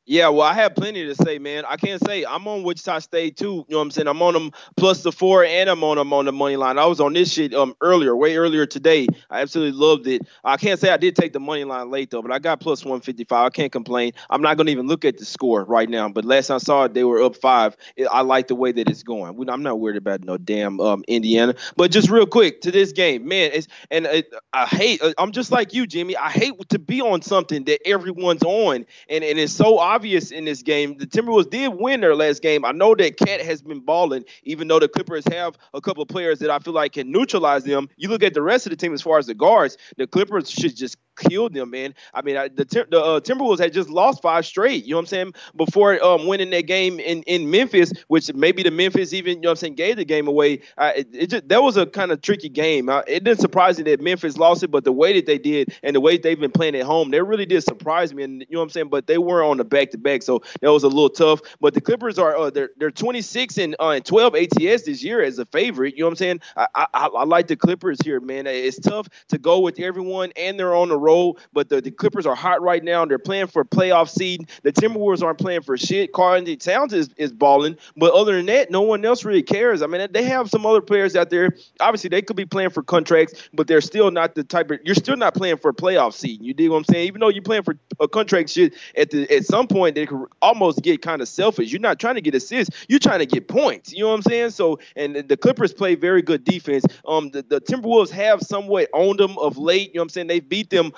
Yeah, well, I have plenty to say, man. I can't say I'm on Wichita State too. You know what I'm saying? I'm on them plus the 4, and I'm on them on the money line. I was on this shit way earlier today. I absolutely loved it. I can't say I did take the money line late though, but I got plus 155. I can't complain. I'm not gonna even look at the score right now, but last I saw it, they were up 5. I like the way that it's going. I'm not worried about no damn Indiana. But just real quick to this game, man. I hate. I'm just like you, Jimmy. I hate to be on something that everyone's on, and it's so obvious in this game. The Timberwolves did win their last game. I know that Cat has been balling, even though the Clippers have a couple of players that I feel like can neutralize them. You look at the rest of the team as far as the guards, the Clippers should just kill them, man. I mean, the Timberwolves had just lost 5 straight, you know what I'm saying, before winning that game in Memphis, which maybe the Memphis even, you know what I'm saying, gave the game away. That was a kind of tricky game. It didn't surprise me that Memphis lost it, but the way that they did and the way they've been playing at home, they really did surprise me, and you know what I'm saying, but they were on the back-to-back, so that was a little tough. But the Clippers are they're 26 and 12 ATS this year as a favorite, you know what I'm saying. I like the Clippers here, man. It's tough to go with everyone, and they're on the roll, but the Clippers are hot right now. They're playing for playoff seed. The Timberwolves aren't playing for shit. Karl-Anthony Towns is balling, but other than that, no one else really cares. I mean, they have some other players out there. Obviously, they could be playing for contracts, but they're still not the type of. You're still not playing for a playoff seed. You dig what I'm saying? Even though you're playing for a contract shit, at some point they could almost get kind of selfish. You're not trying to get assists. You're trying to get points. You know what I'm saying? So, and the Clippers play very good defense. The Timberwolves have somewhat owned them of late. You know what I'm saying? They beat them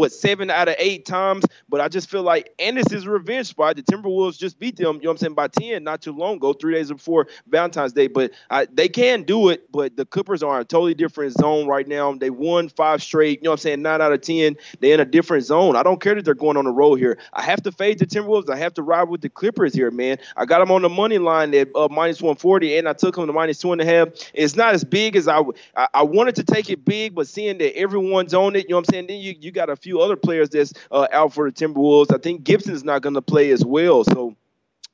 7 out of 8 times, but I just feel like, and this is a revenge spot. The Timberwolves just beat them, you know what I'm saying, by 10 not too long ago, 3 days before Valentine's Day, but they can do it, but the Clippers are in a totally different zone right now. They won 5 straight, you know what I'm saying, 9 out of 10. They're in a different zone. I don't care that they're going on the road here. I have to fade the Timberwolves. I have to ride with the Clippers here, man. I got them on the money line at minus 140, and I took them to minus 2.5. It's not as big as I wanted to take it big, but seeing that everyone's on it, you know what I'm saying, then you got a few other players that's out for the Timberwolves. I think Gibson's not going to play as well. So,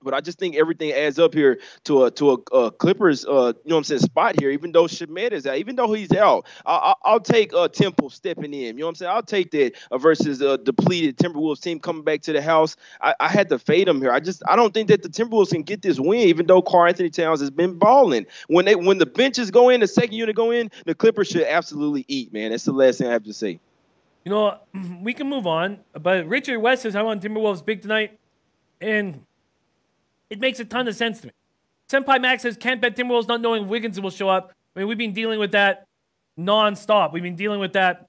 but I just think everything adds up here to a Clippers, you know what I'm saying, spot here. Even though Shamet is out, even though he's out, I'll take Temple stepping in. You know what I'm saying? I'll take that versus a depleted Timberwolves team coming back to the house. I had to fade them here. I don't think that the Timberwolves can get this win, even though Karl-Anthony Towns has been balling. When the benches go in, the second unit go in, the Clippers should absolutely eat, man. That's the last thing I have to say. You know, we can move on, but Richard West says, I want Timberwolves big tonight, and it makes a ton of sense to me. Senpai Max says, can't bet Timberwolves not knowing Wiggins will show up. I mean, we've been dealing with that nonstop. We've been dealing with that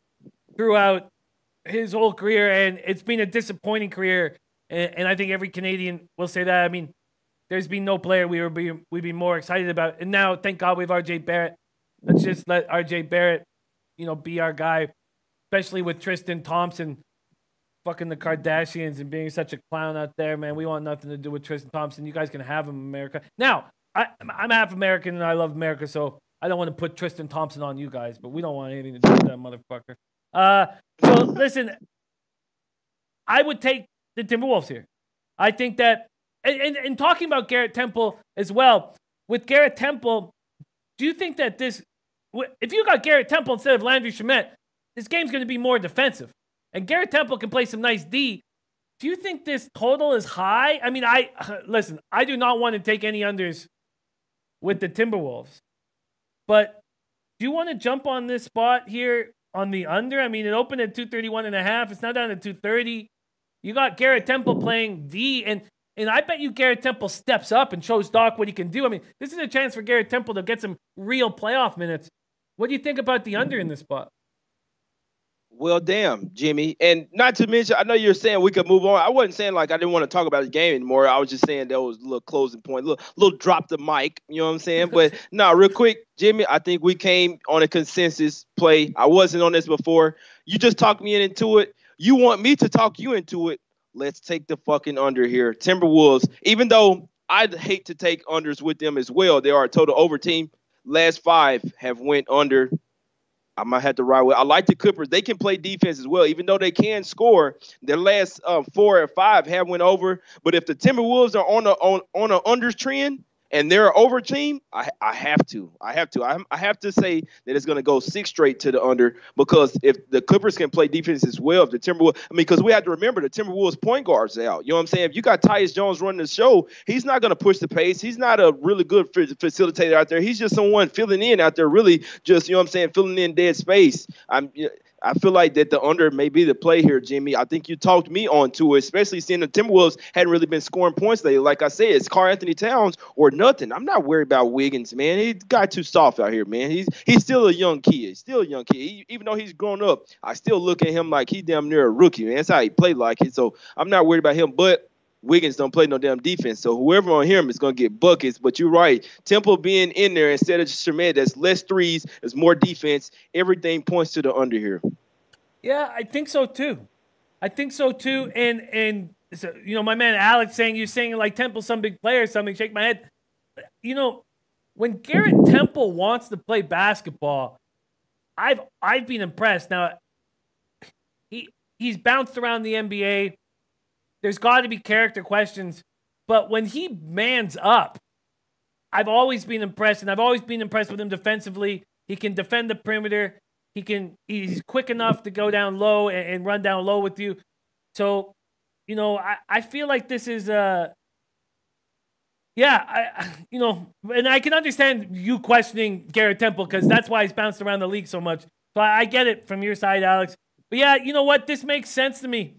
throughout his whole career, and it's been a disappointing career, and I think every Canadian will say that. I mean, there's been no player we'd be more excited about, and now, thank God, we have RJ Barrett. Let's just let RJ Barrett, be our guy, especially with Tristan Thompson fucking the Kardashians and being such a clown out there, man. We want nothing to do with Tristan Thompson. You guys can have him, America. Now, I'm half American and I love America, so I don't want to put Tristan Thompson on you guys, but we don't want anything to do with that motherfucker. So listen, I would take the Timberwolves here. I think that, and talking about Garrett Temple as well, with Garrett Temple, do you think that if you got Garrett Temple instead of Landry Shamet, this game's going to be more defensive? And Garrett Temple can play some nice D. do you think this total is high? I mean, listen, I do not want to take any unders with the Timberwolves. But do you want to jump on this spot here on the under? I mean, it opened at 231.5. It's now down to 230. You got Garrett Temple playing D, and I bet you Garrett Temple steps up and shows Doc what he can do. I mean, this is a chance for Garrett Temple to get some real playoff minutes. What do you think about the under in this spot? Well, damn, Jimmy. And not to mention, I know you're saying we could move on. I wasn't saying like I didn't want to talk about the game anymore. I was just saying that was a little closing point, little drop the mic. You know what I'm saying? But no, real quick, Jimmy, I think we came on a consensus play. I wasn't on this before. You just talked me into it. You want me to talk you into it. Let's take the fucking under here. Timberwolves, even though I'd hate to take unders with them as well. They are a total over team. Last 5 have went under. I might have to ride with. I like the Clippers. They can play defense as well, even though they can score. Their last 4 or 5 have went over. But if the Timberwolves are on a unders trend and they're an over team, I have to say that it's going to go 6 straight to the under, because if the Clippers can play defense as well, if the Timberwolves, I mean, because we have to remember the Timberwolves point guards out. You know what I'm saying? If you got Tyus Jones running the show, he's not going to push the pace. He's not a really good facilitator out there. He's just someone filling in out there, really just, you know what I'm saying, filling in dead space. I feel like that the under may be the play here, Jimmy. I think you talked me onto it, especially seeing the Timberwolves hadn't really been scoring points lately. Like I said, it's Karl-Anthony Towns or nothing. I'm not worried about Wiggins, man. He got too soft out here, man. He's still a young kid. Even though he's grown up, I still look at him like he's damn near a rookie, man. That's how he played like it. So I'm not worried about him, but Wiggins don't play no damn defense. So whoever on him is going to get buckets. But you're right. Temple being in there instead of Shemet, that's less threes, there's more defense. Everything points to the under here. Yeah, I think so too. And so, you know, my man Alex you're saying like Temple's some big player or something. Shake my head. You know, when Garrett Temple wants to play basketball, I've been impressed. Now, he's bounced around the NBA. There's got to be character questions, but when he mans up, I've always been impressed, and I've always been impressed with him defensively. He can defend the perimeter. He's quick enough to go down low and run down low with you. So, you know, I feel like this is and I can understand you questioning Garrett Temple, because that's why he's bounced around the league so much. So I get it from your side, Alex. But yeah, you know what? This makes sense to me.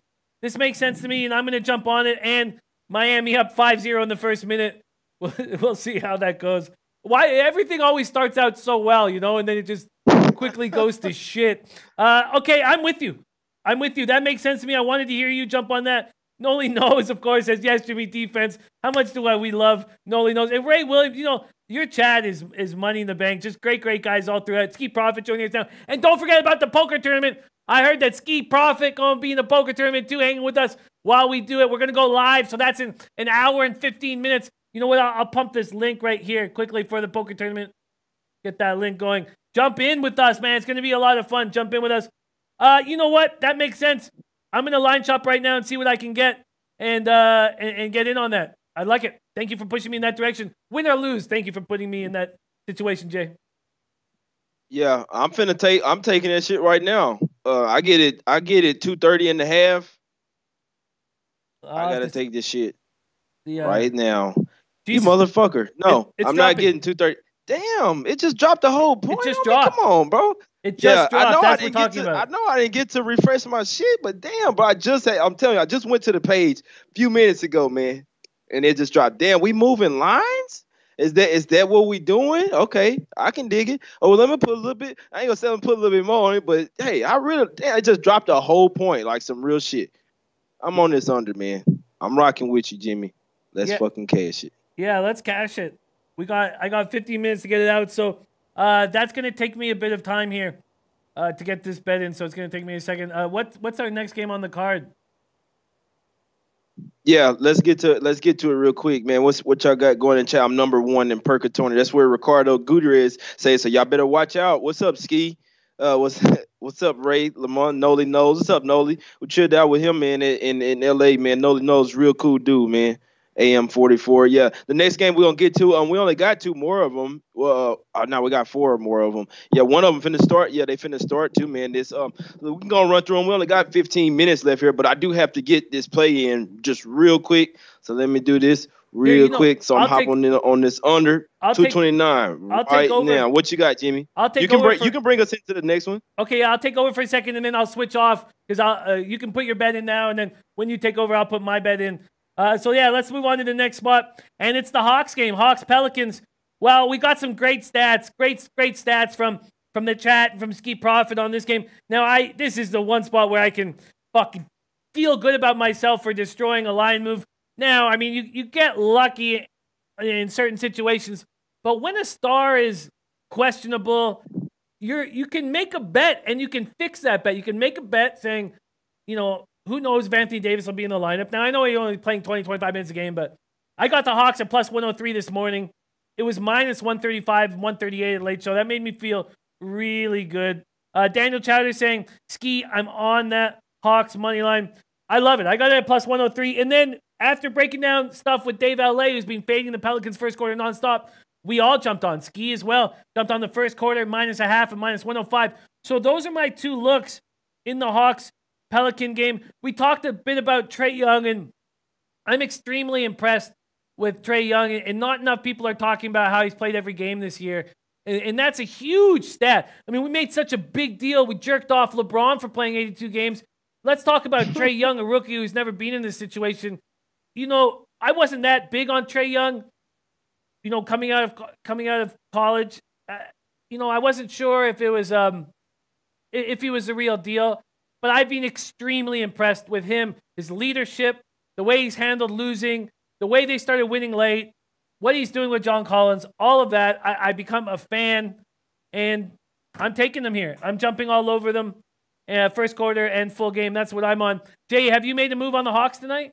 And I'm going to jump on it. And Miami up 5-0 in the first minute. We'll see how that goes. Why everything always starts out so well, you know, and then it just quickly goes to shit. Okay, I'm with you. That makes sense to me. I wanted to hear you jump on that. Noli knows, of course, says yes, Jimmy defense. How much do we love Noli knows? And Ray Williams, you know, your chat is money in the bank. Just great guys all throughout. Ski Profit joining us now. And don't forget about the poker tournament. I heard that Ski Profit going to be in the poker tournament too, hanging with us while we do it. We're going to go live, so that's in an hour and 15 minutes. You know what? I'll pump this link right here quickly for the poker tournament. Get that link going. Jump in with us, man. It's going to be a lot of fun. Jump in with us. You know what? That makes sense. I'm going to line shop right now and see what I can get and get in on that. I like it. Thank you for pushing me in that direction. Win or lose, thank you for putting me in that situation, Jay. Yeah, I'm taking that shit right now. I get it 230.5. I got to take this shit right now. Jesus. You motherfucker. No, I'm not getting 230. Damn, it just dropped the whole point. It just dropped. Come on, bro. It just dropped. I know That's what we're talking about. I know I didn't get to refresh my shit, but damn, bro. I'm telling you, I just went to the page a few minutes ago, man, and it just dropped. Damn, we moving lines? Is that what we doing? Okay, I can dig it. Oh, well, let me put a little bit. I ain't gonna say I'm put a little bit more on it, but hey, I just dropped a whole point, like some real shit. I'm on this under, man. I'm rocking with you, Jimmy. Let's fucking cash it. Yeah, let's cash it. I got 15 minutes to get it out, so that's gonna take me a bit of time here to get this bet in. So it's gonna take me a second. What's our next game on the card? Yeah, let's get to it real quick, man. What y'all got going in chat? I'm number 1 in Purgatory. That's where Ricardo Gutierrez says. So y'all better watch out. What's up, Ski? What's up, Ray? Lamont Noli knows. What's up, Noli? We chilled out with him, man, in LA, man. Noli knows, real cool dude, man. AM44. Yeah, the next game we're gonna get to. We only got two more of them. Well, now we got four more of them. Yeah, one of them finna start. Yeah, they finna start too, man. This we can gonna run through them. We only got 15 minutes left here, but I do have to get this play in just real quick. So let me do this real quick. So I'm hopping in on this under 229 right now. What you got, Jimmy? I'll take you can bring us into the next one. Okay, I'll take over for a second, and then I'll switch off because you can put your bet in now, and then when you take over, I'll put my bet in. So yeah, let's move on to the next spot, and it's the Hawks game, Hawks Pelicans. Well, we got some great stats, great stats from the chat and from Ski Profit on this game. Now, this is the one spot where I can fucking feel good about myself for destroying a line move. Now, I mean, you get lucky in certain situations, but when a star is questionable, you can make a bet and you can fix that bet. You can make a bet saying, who knows if Anthony Davis will be in the lineup. Now, I know he's only playing 20, 25 minutes a game, but I got the Hawks at plus 103 this morning. It was minus 135, 138 at late show. That made me feel really good. Daniel Chowder saying, Ski, I'm on that Hawks money line. I love it. I got it at plus 103. And then after breaking down stuff with Dave LA, who's been fading the Pelicans first quarter nonstop, we all jumped on. Ski as well. Jumped on the first quarter, minus a half and minus 105. So those are my two looks in the Hawks Pelican game. We talked a bit about Trae Young, and I'm extremely impressed with Trae Young, and not enough people are talking about how he's played every game this year. And that's a huge stat. I mean, we made such a big deal. We jerked off LeBron for playing 82 games. Let's talk about Trae Young, a rookie who's never been in this situation. I wasn't that big on Trae Young, coming out of college. I wasn't sure if it was if he was the real deal. But I've been extremely impressed with him, his leadership, the way he's handled losing, the way they started winning late, what he's doing with John Collins, all of that. I become a fan, and I'm taking them here. I'm jumping all over them. First quarter and full game. That's what I'm on. Jay, have you made a move on the Hawks tonight?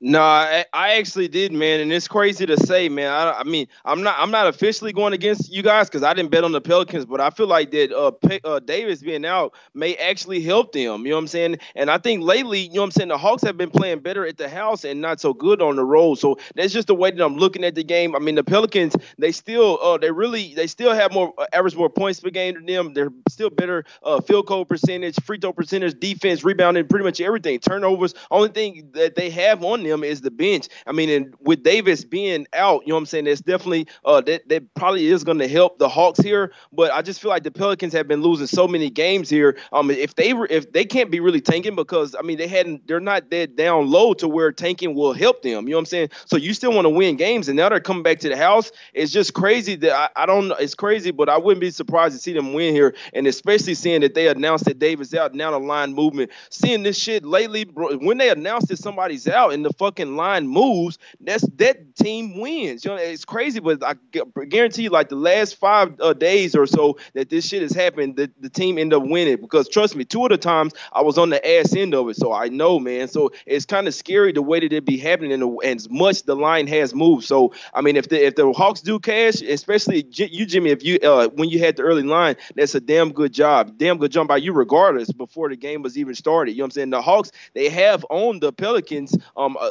No, I actually did, man, and it's crazy to say, man. I mean, I'm not officially going against you guys because I didn't bet on the Pelicans, but I feel like that Davis being out may actually help them. You know what I'm saying? And I think lately, you know what I'm saying, the Hawks have been playing better at the house and not so good on the road. So that's just the way that I'm looking at the game. I mean, the Pelicans, they still have more average more points per game than them. They're still better field goal percentage, free throw percentage, defense, rebounding, pretty much everything. Turnovers. Only thing that they have on them is the bench. I mean, and with Davis being out, you know what I'm saying, that's definitely that probably is going to help the Hawks here. But I just feel like the Pelicans have been losing so many games here. If they can't be really tanking because I mean they're not that down low to where tanking will help them. You know what I'm saying? So you still want to win games, and now they're coming back to the house. It's just crazy that I don't know. It's crazy, but I wouldn't be surprised to see them win here, and especially seeing that they announced that Davis out, now the line movement. Seeing this shit lately, bro, when they announced that somebody's out and the fucking line moves, that team wins. You know, it's crazy, but I guarantee you, like the last 5 days or so that this shit has happened, the team end up winning. Because trust me, 2 of the times I was on the ass end of it, so I know, man. So it's kind of scary the way that it be happening, and as much the line has moved. So I mean, if the Hawks do cash, especially you, Jimmy, if you when you had the early line, that's a damn good job by you, regardless. Before the game was even started, you know what I'm saying. The Hawks, they have owned the Pelicans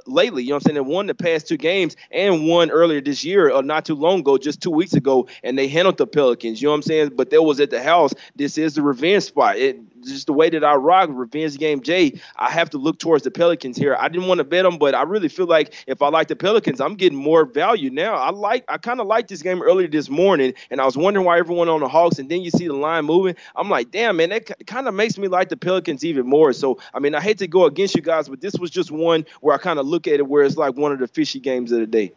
lately. You know what I'm saying? They won the past 2 games and won earlier this year, not too long ago, just 2 weeks ago, and they handled the Pelicans. You know what I'm saying? But that was at the house. This is the revenge spot. Just the way that I rock revenge game, Jay, I have to look towards the Pelicans here. I didn't want to bet them, but I really feel like if I like the Pelicans, I'm getting more value now. I kind of liked this game earlier this morning, and I was wondering why everyone on the Hawks, and then you see the line moving. I'm like, damn, man, that kind of makes me like the Pelicans even more. So, I mean, I hate to go against you guys, but this was just one where I kind of look at it where it's like one of the fishy games of the day.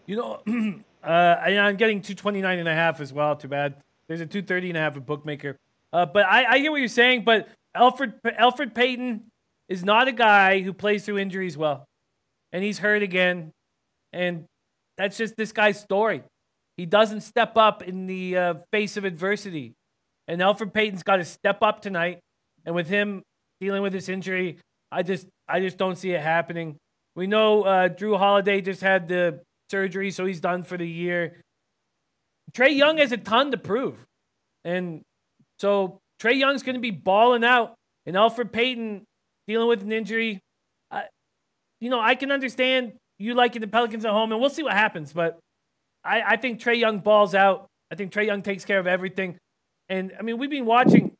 I'm getting 229.5 as well. Too bad. There's a 230.5 at bookmaker. But I hear what you're saying, but Elfrid Payton is not a guy who plays through injuries well. And he's hurt again. And that's just this guy's story. He doesn't step up in the face of adversity. And Elfrid Payton's got to step up tonight. And with him dealing with this injury, I just don't see it happening. We know Drew Holiday just had the surgery, so he's done for the year. Trae Young has a ton to prove. And so Trae Young's going to be balling out, and Elfrid Payton dealing with an injury. I can understand you liking the Pelicans at home, and we'll see what happens. But I think Trae Young balls out. I think Trae Young takes care of everything. And I mean, we've been watching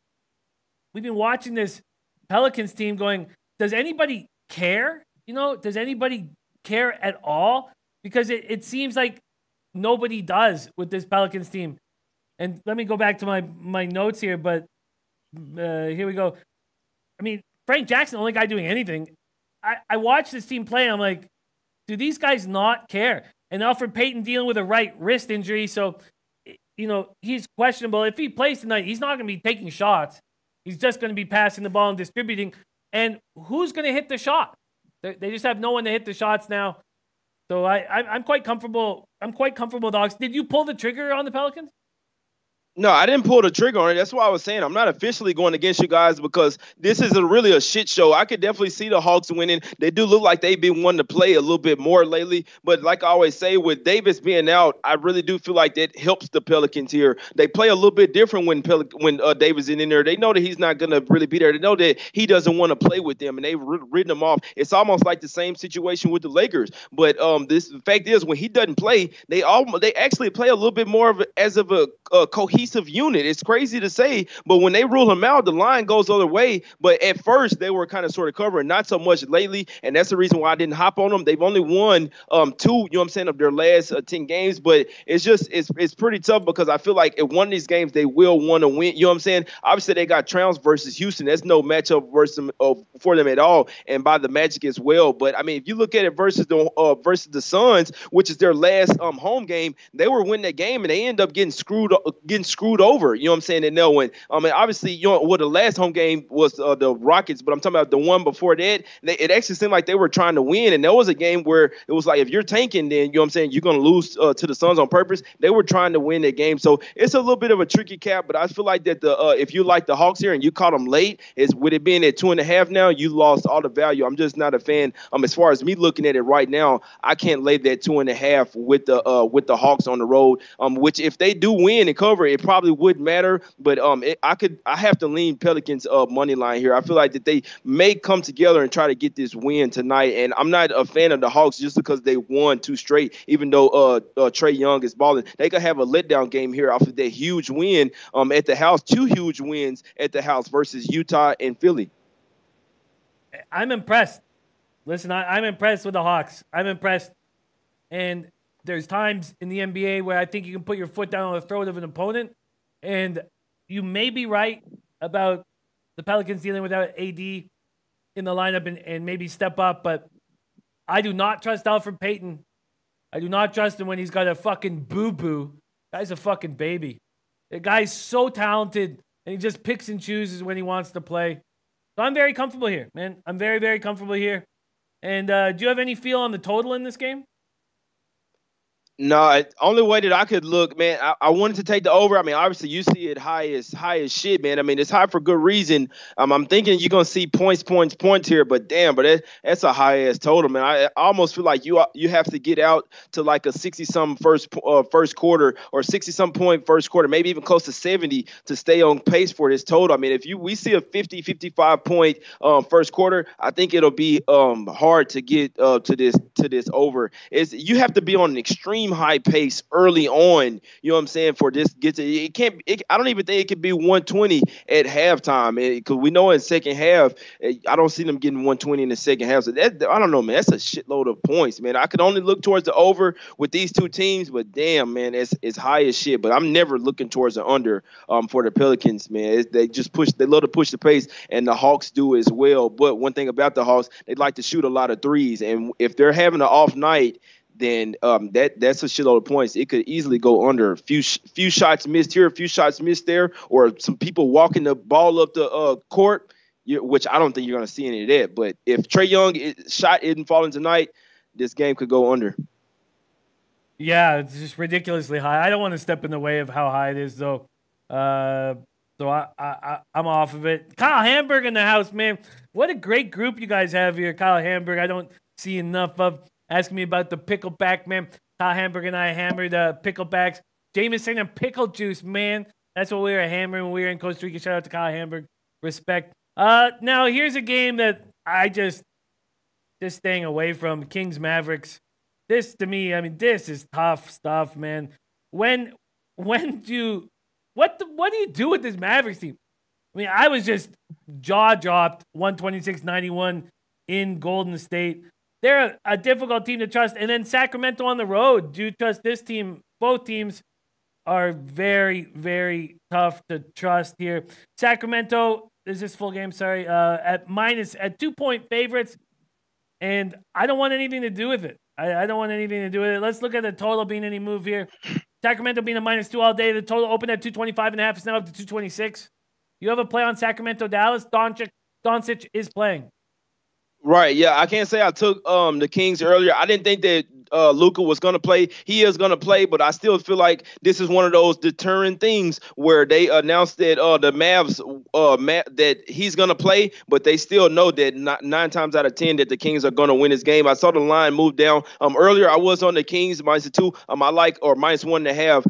this Pelicans team going, does anybody care? Does anybody care at all? Because it seems like nobody does with this Pelicans team. And let me go back to my notes here, but here we go. I mean, Frank Jackson, the only guy doing anything. I watched this team play, and I'm like, do these guys not care? And Alfred Payton dealing with a right wrist injury, so, he's questionable. If he plays tonight, he's not going to be taking shots. He's just going to be passing the ball and distributing. And who's going to hit the shot? They just have no one to hit the shots now. So I'm quite comfortable. I'm quite comfortable with the Hawks. Did you pull the trigger on the Pelicans? No, I didn't pull the trigger on it. That's why I was saying I'm not officially going against you guys because this is really a shit show. I could definitely see the Hawks winning. They do look like they've been wanting to play a little bit more lately. But like I always say, with Davis being out, I really do feel like that helps the Pelicans here. They play a little bit different when Davis is in there. They know that he's not going to really be there. They know that he doesn't want to play with them, and they've written him off. It's almost like the same situation with the Lakers. But the fact is, when he doesn't play, they actually play a little bit more of a cohesive unit. It's crazy to say, but when they rule him out, the line goes the other way. But at first, they were kind of sort of covering, not so much lately, and that's the reason why I didn't hop on them. They've only won 2, of their last 10 games, but it's pretty tough because I feel like if one of these games they will want to win. Obviously, they got Trouns versus Houston. That's no matchup for them at all, and by the Magic as well. But I mean, if you look at it versus the Suns, which is their last home game, they were winning that game and they end up getting screwed over. And they'll win. I mean, obviously, the last home game was the Rockets, but I'm talking about the one before that. It actually seemed like they were trying to win, and there was a game where it was like, if you're tanking, then you're going to lose to the Suns on purpose. They were trying to win that game, so it's a little bit of a tricky cap. But I feel like that if you like the Hawks here and you caught them late, with it being at 2.5 now, you lost all the value. I'm just not a fan. As far as me looking at it right now, I can't lay that 2.5 with the Hawks on the road. Which if they do win and cover, it probably wouldn't matter. But I have to lean Pelicans money line here. I feel like that they may come together and try to get this win tonight. And I'm not a fan of the Hawks just because they won 2 straight. Even though Trae Young is balling, they could have a letdown game here off of that huge win at the house. 2 huge wins at the house versus Utah and Philly. I'm impressed. Listen, I'm impressed with the Hawks. I'm impressed. And there's times in the NBA where I think you can put your foot down on the throat of an opponent. And you may be right about the Pelicans dealing without AD in the lineup and maybe step up. But I do not trust Alfred Payton. I do not trust him when he's got a fucking boo-boo. Guy's a fucking baby. The guy's so talented, and he just picks and chooses when he wants to play. So I'm very comfortable here, man. I'm very, very comfortable here. And do you have any feel on the total in this game? No, only way that I could look, man, I wanted to take the over. I mean, obviously you see it high as shit, man. I mean, it's high for good reason. I'm thinking you're gonna see points here, but damn, that's a high ass total, man. I almost feel like you have to get out to like a 60-some first quarter or 60-some point first quarter, maybe even close to 70 to stay on pace for this total. I mean, if we see a 55 point first quarter, I think it'll be hard to get to this over. You have to be on an extreme high pace early on, for this I don't even think it could be 120 at halftime, because we know in second half I don't see them getting 120 in the second half. So I don't know, man, that's a shitload of points, man. I could only look towards the over with these 2 teams, but damn, man, it's high as shit. But I'm never looking towards the under for the Pelicans, man. They love to push the pace, and the Hawks do as well. But one thing about the Hawks, they like to shoot a lot of threes, and if they're having an off night, then that's a shitload of points. It could easily go under. A few shots missed here, a few shots missed there, or some people walking the ball up the court, which I don't think you're going to see any of that. But if Trae Young shot isn't falling tonight, this game could go under. Yeah, it's just ridiculously high. I don't want to step in the way of how high it is, though. So I'm off of it. Kyle Hamburg in the house, man. What a great group you guys have here. Kyle Hamburg, I don't see enough of. Asking me about the pickleback, man. Kyle Hamburg and I hammered picklebacks. Jameson and pickle juice, man. That's what we were hammering when we were in Costa Rica. Shout out to Kyle Hamburg. Respect. Now, here's a game that I just staying away from. Kings Mavericks. This to me, I mean, this is tough stuff, man. When do you what do you do with this Mavericks team? I mean, I was just jaw dropped 126-91 in Golden State. They're a difficult team to trust. And then Sacramento on the road. Do you trust this team? Both teams are very, very tough to trust here. Sacramento, is this full game? Sorry, at 2-point favorites. And I don't want anything to do with it. I don't want anything to do with it. Let's look at the total being any move here. Sacramento being a -2 all day. The total opened at 225.5. It's now up to 226. You have a play on Sacramento, Dallas. Doncic is playing. Right, yeah. I can't say I took the Kings earlier. I didn't think that Luka was going to play. He is going to play, but I still feel like this is one of those deterrent things where they announced that the Mavs that he's going to play, but they still know that 9 times out of 10 that the Kings are going to win this game. I saw the line move down. Earlier I was on the Kings -2. I like or -1.5.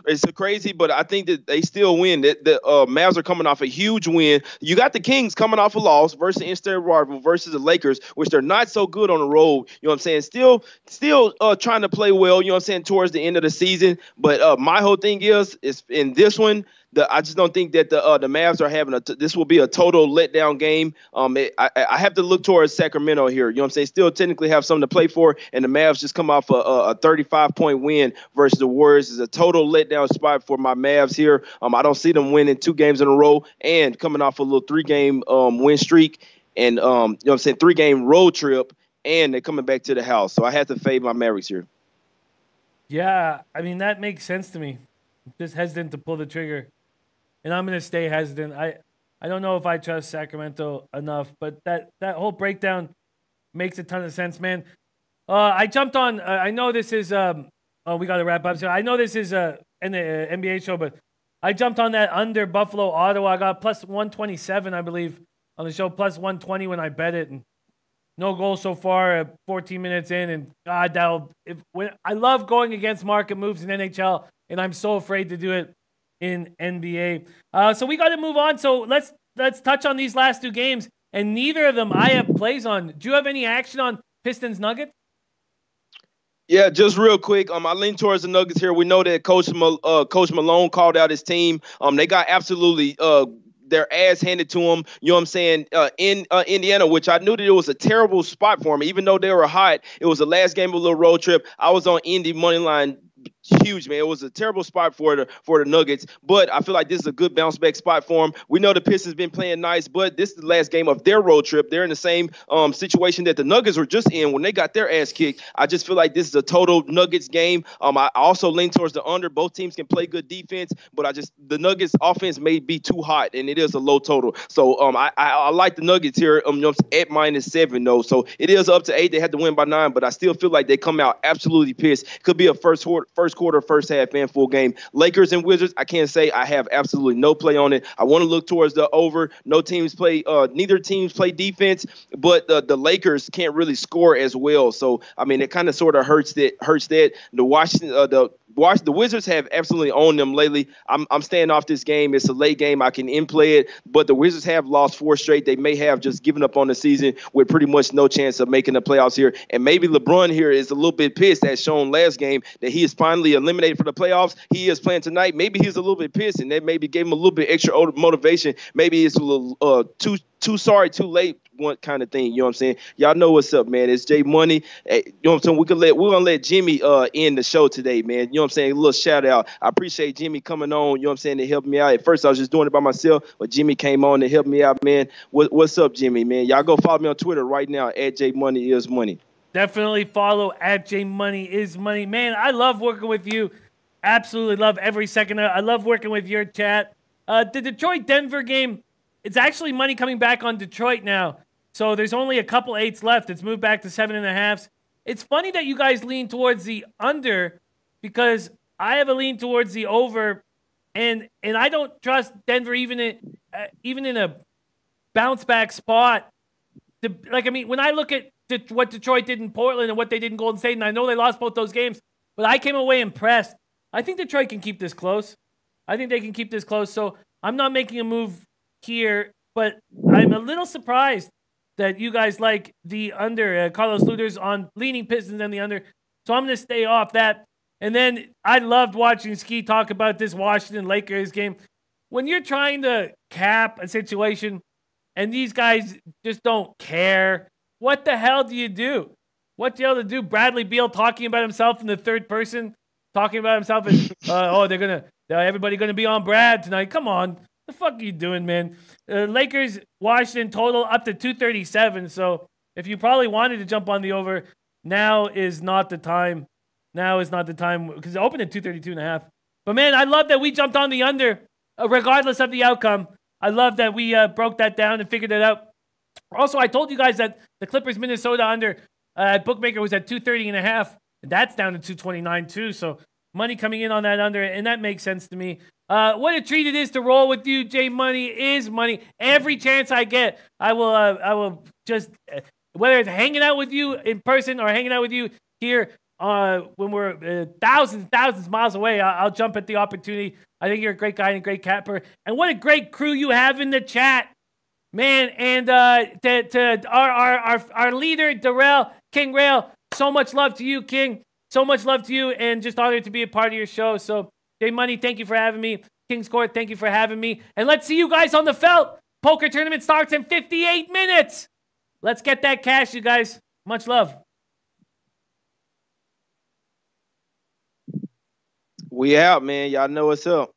It's crazy, but I think that they still win. That the Mavs are coming off a huge win. You got the Kings coming off a loss versus in-state rival versus the Lakers, which they're not so good on the road. You know what I'm saying? Still trying to play well, you know what I'm saying, towards the end of the season. But my whole thing is in this one, I just don't think that the Mavs are having this will be a total letdown game. I have to look towards Sacramento here. You know what I'm saying? Still technically have something to play for, and the Mavs just come off a 35-point win versus the Warriors. Is a total letdown spot for my Mavs here. I don't see them winning 2 games in a row and coming off a little 3-game win streak and you know what I'm saying, 3-game road trip. And they're coming back to the house. So I had to fade my Mavericks here. Yeah, I mean, that makes sense to me. I'm just hesitant to pull the trigger. And I'm going to stay hesitant. I don't know if I trust Sacramento enough, but that whole breakdown makes a ton of sense, man. I jumped on, I know this is, we got to wrap up. So I know this is an NBA show, but I jumped on that under Buffalo, Ottawa. I got plus 127, I believe, on the show, plus 120 when I bet it. And no goals so far, 14 minutes in, and God, I love going against market moves in NHL, and I'm so afraid to do it in NBA. So we got to move on. So let's touch on these last 2 games, and neither of them I have plays on. Do you have any action on Pistons Nuggets? Yeah, just real quick. I lean towards the Nuggets here. We know that Coach Malone called out his team. They got absolutely their ass handed to them, you know what I'm saying, in Indiana, which I knew that it was a terrible spot for them. Even though they were hot, it was the last game of a little road trip. I was on Indy money line. Huge, man. It was a terrible spot for the Nuggets, but I feel like this is a good bounce back spot for them. We know the Pistons been playing nice, but this is the last game of their road trip. They're in the same situation that the Nuggets were just in when they got their ass kicked. I just feel like this is a total Nuggets game. I also lean towards the under. Both teams can play good defense, but the Nuggets offense may be too hot, and it is a low total. So I like the Nuggets here at -7 though. So it is up to 8. They had to win by 9, but I still feel like they come out absolutely pissed. Could be a first quarter, first half, and full game. Lakers and Wizards, I can't say I have absolutely no play on it. I want to look towards the over. Neither teams play defense, but the Lakers can't really score as well. So I mean, it kind of sort of hurts that. The Wizards have absolutely owned them lately. I'm staying off this game. It's a late game. I can in-play it, but the Wizards have lost 4 straight. They may have just given up on the season with pretty much no chance of making the playoffs here. And maybe LeBron here is a little bit pissed, as shown last game, that he is finally eliminated for the playoffs. He is playing tonight. Maybe he's a little bit pissed, and that maybe gave him a little bit extra motivation. Maybe it's a little too sorry, too late, one kind of thing. You know what I'm saying? Y'all know what's up, man. It's Jay Money. Hey, you know what I'm saying? We're gonna let Jimmy end the show today, man. You know what I'm saying? A little shout out. I appreciate Jimmy coming on, you know what I'm saying, to help me out. At first I was just doing it by myself, but Jimmy came on to help me out, man. What's up, Jimmy, man? Y'all go follow me on Twitter right now at Jay Money is Money. Definitely follow at Jay Money is Money. Man, I love working with you. Absolutely love every second. I love working with your chat. The Detroit-Denver game, it's actually money coming back on Detroit now. So there's only a couple 8s left. It's moved back to 7.5. It's funny that you guys lean towards the under because I have a lean towards the over, and I don't trust Denver even in a bounce back spot. When I look at what Detroit did in Portland and what they did in Golden State, and I know they lost both those games, but I came away impressed. I think Detroit can keep this close. I think they can keep this close. So I'm not making a move here, but I'm a little surprised that you guys like the under. Carlos Luter's on leaning Pistons and the under. So I'm going to stay off that. And then I loved watching Ski talk about this Washington Lakers game. When you're trying to cap a situation and these guys just don't care, what the hell do you do? What the hell to do? Bradley Beal talking about himself in the third person, talking about himself as, everybody gonna be on Brad tonight. Come on, the fuck are you doing, man? Lakers, Washington total up to 237. So if you probably wanted to jump on the over, now is not the time. Now is not the time because it opened at 232.5. But man, I love that we jumped on the under, regardless of the outcome. I love that we broke that down and figured it out. Also, I told you guys that the Clippers Minnesota under bookmaker was at 230.5. That's down to 229 too. So money coming in on that under, and that makes sense to me. What a treat it is to roll with you. J Money is money. Every chance I get, I will just whether it's hanging out with you in person or hanging out with you here when we're thousands miles away, I'll jump at the opportunity. I think you're a great guy and a great capper. And what a great crew you have in the chat, man. And to our leader, Darrell, King Rail, so much love to you, King. So much love to you, and just honored to be a part of your show. So, J Money, thank you for having me. King's Court, thank you for having me. And let's see you guys on the felt. Poker tournament starts in 58 minutes. Let's get that cash, you guys. Much love. We out, man. Y'all know what's up.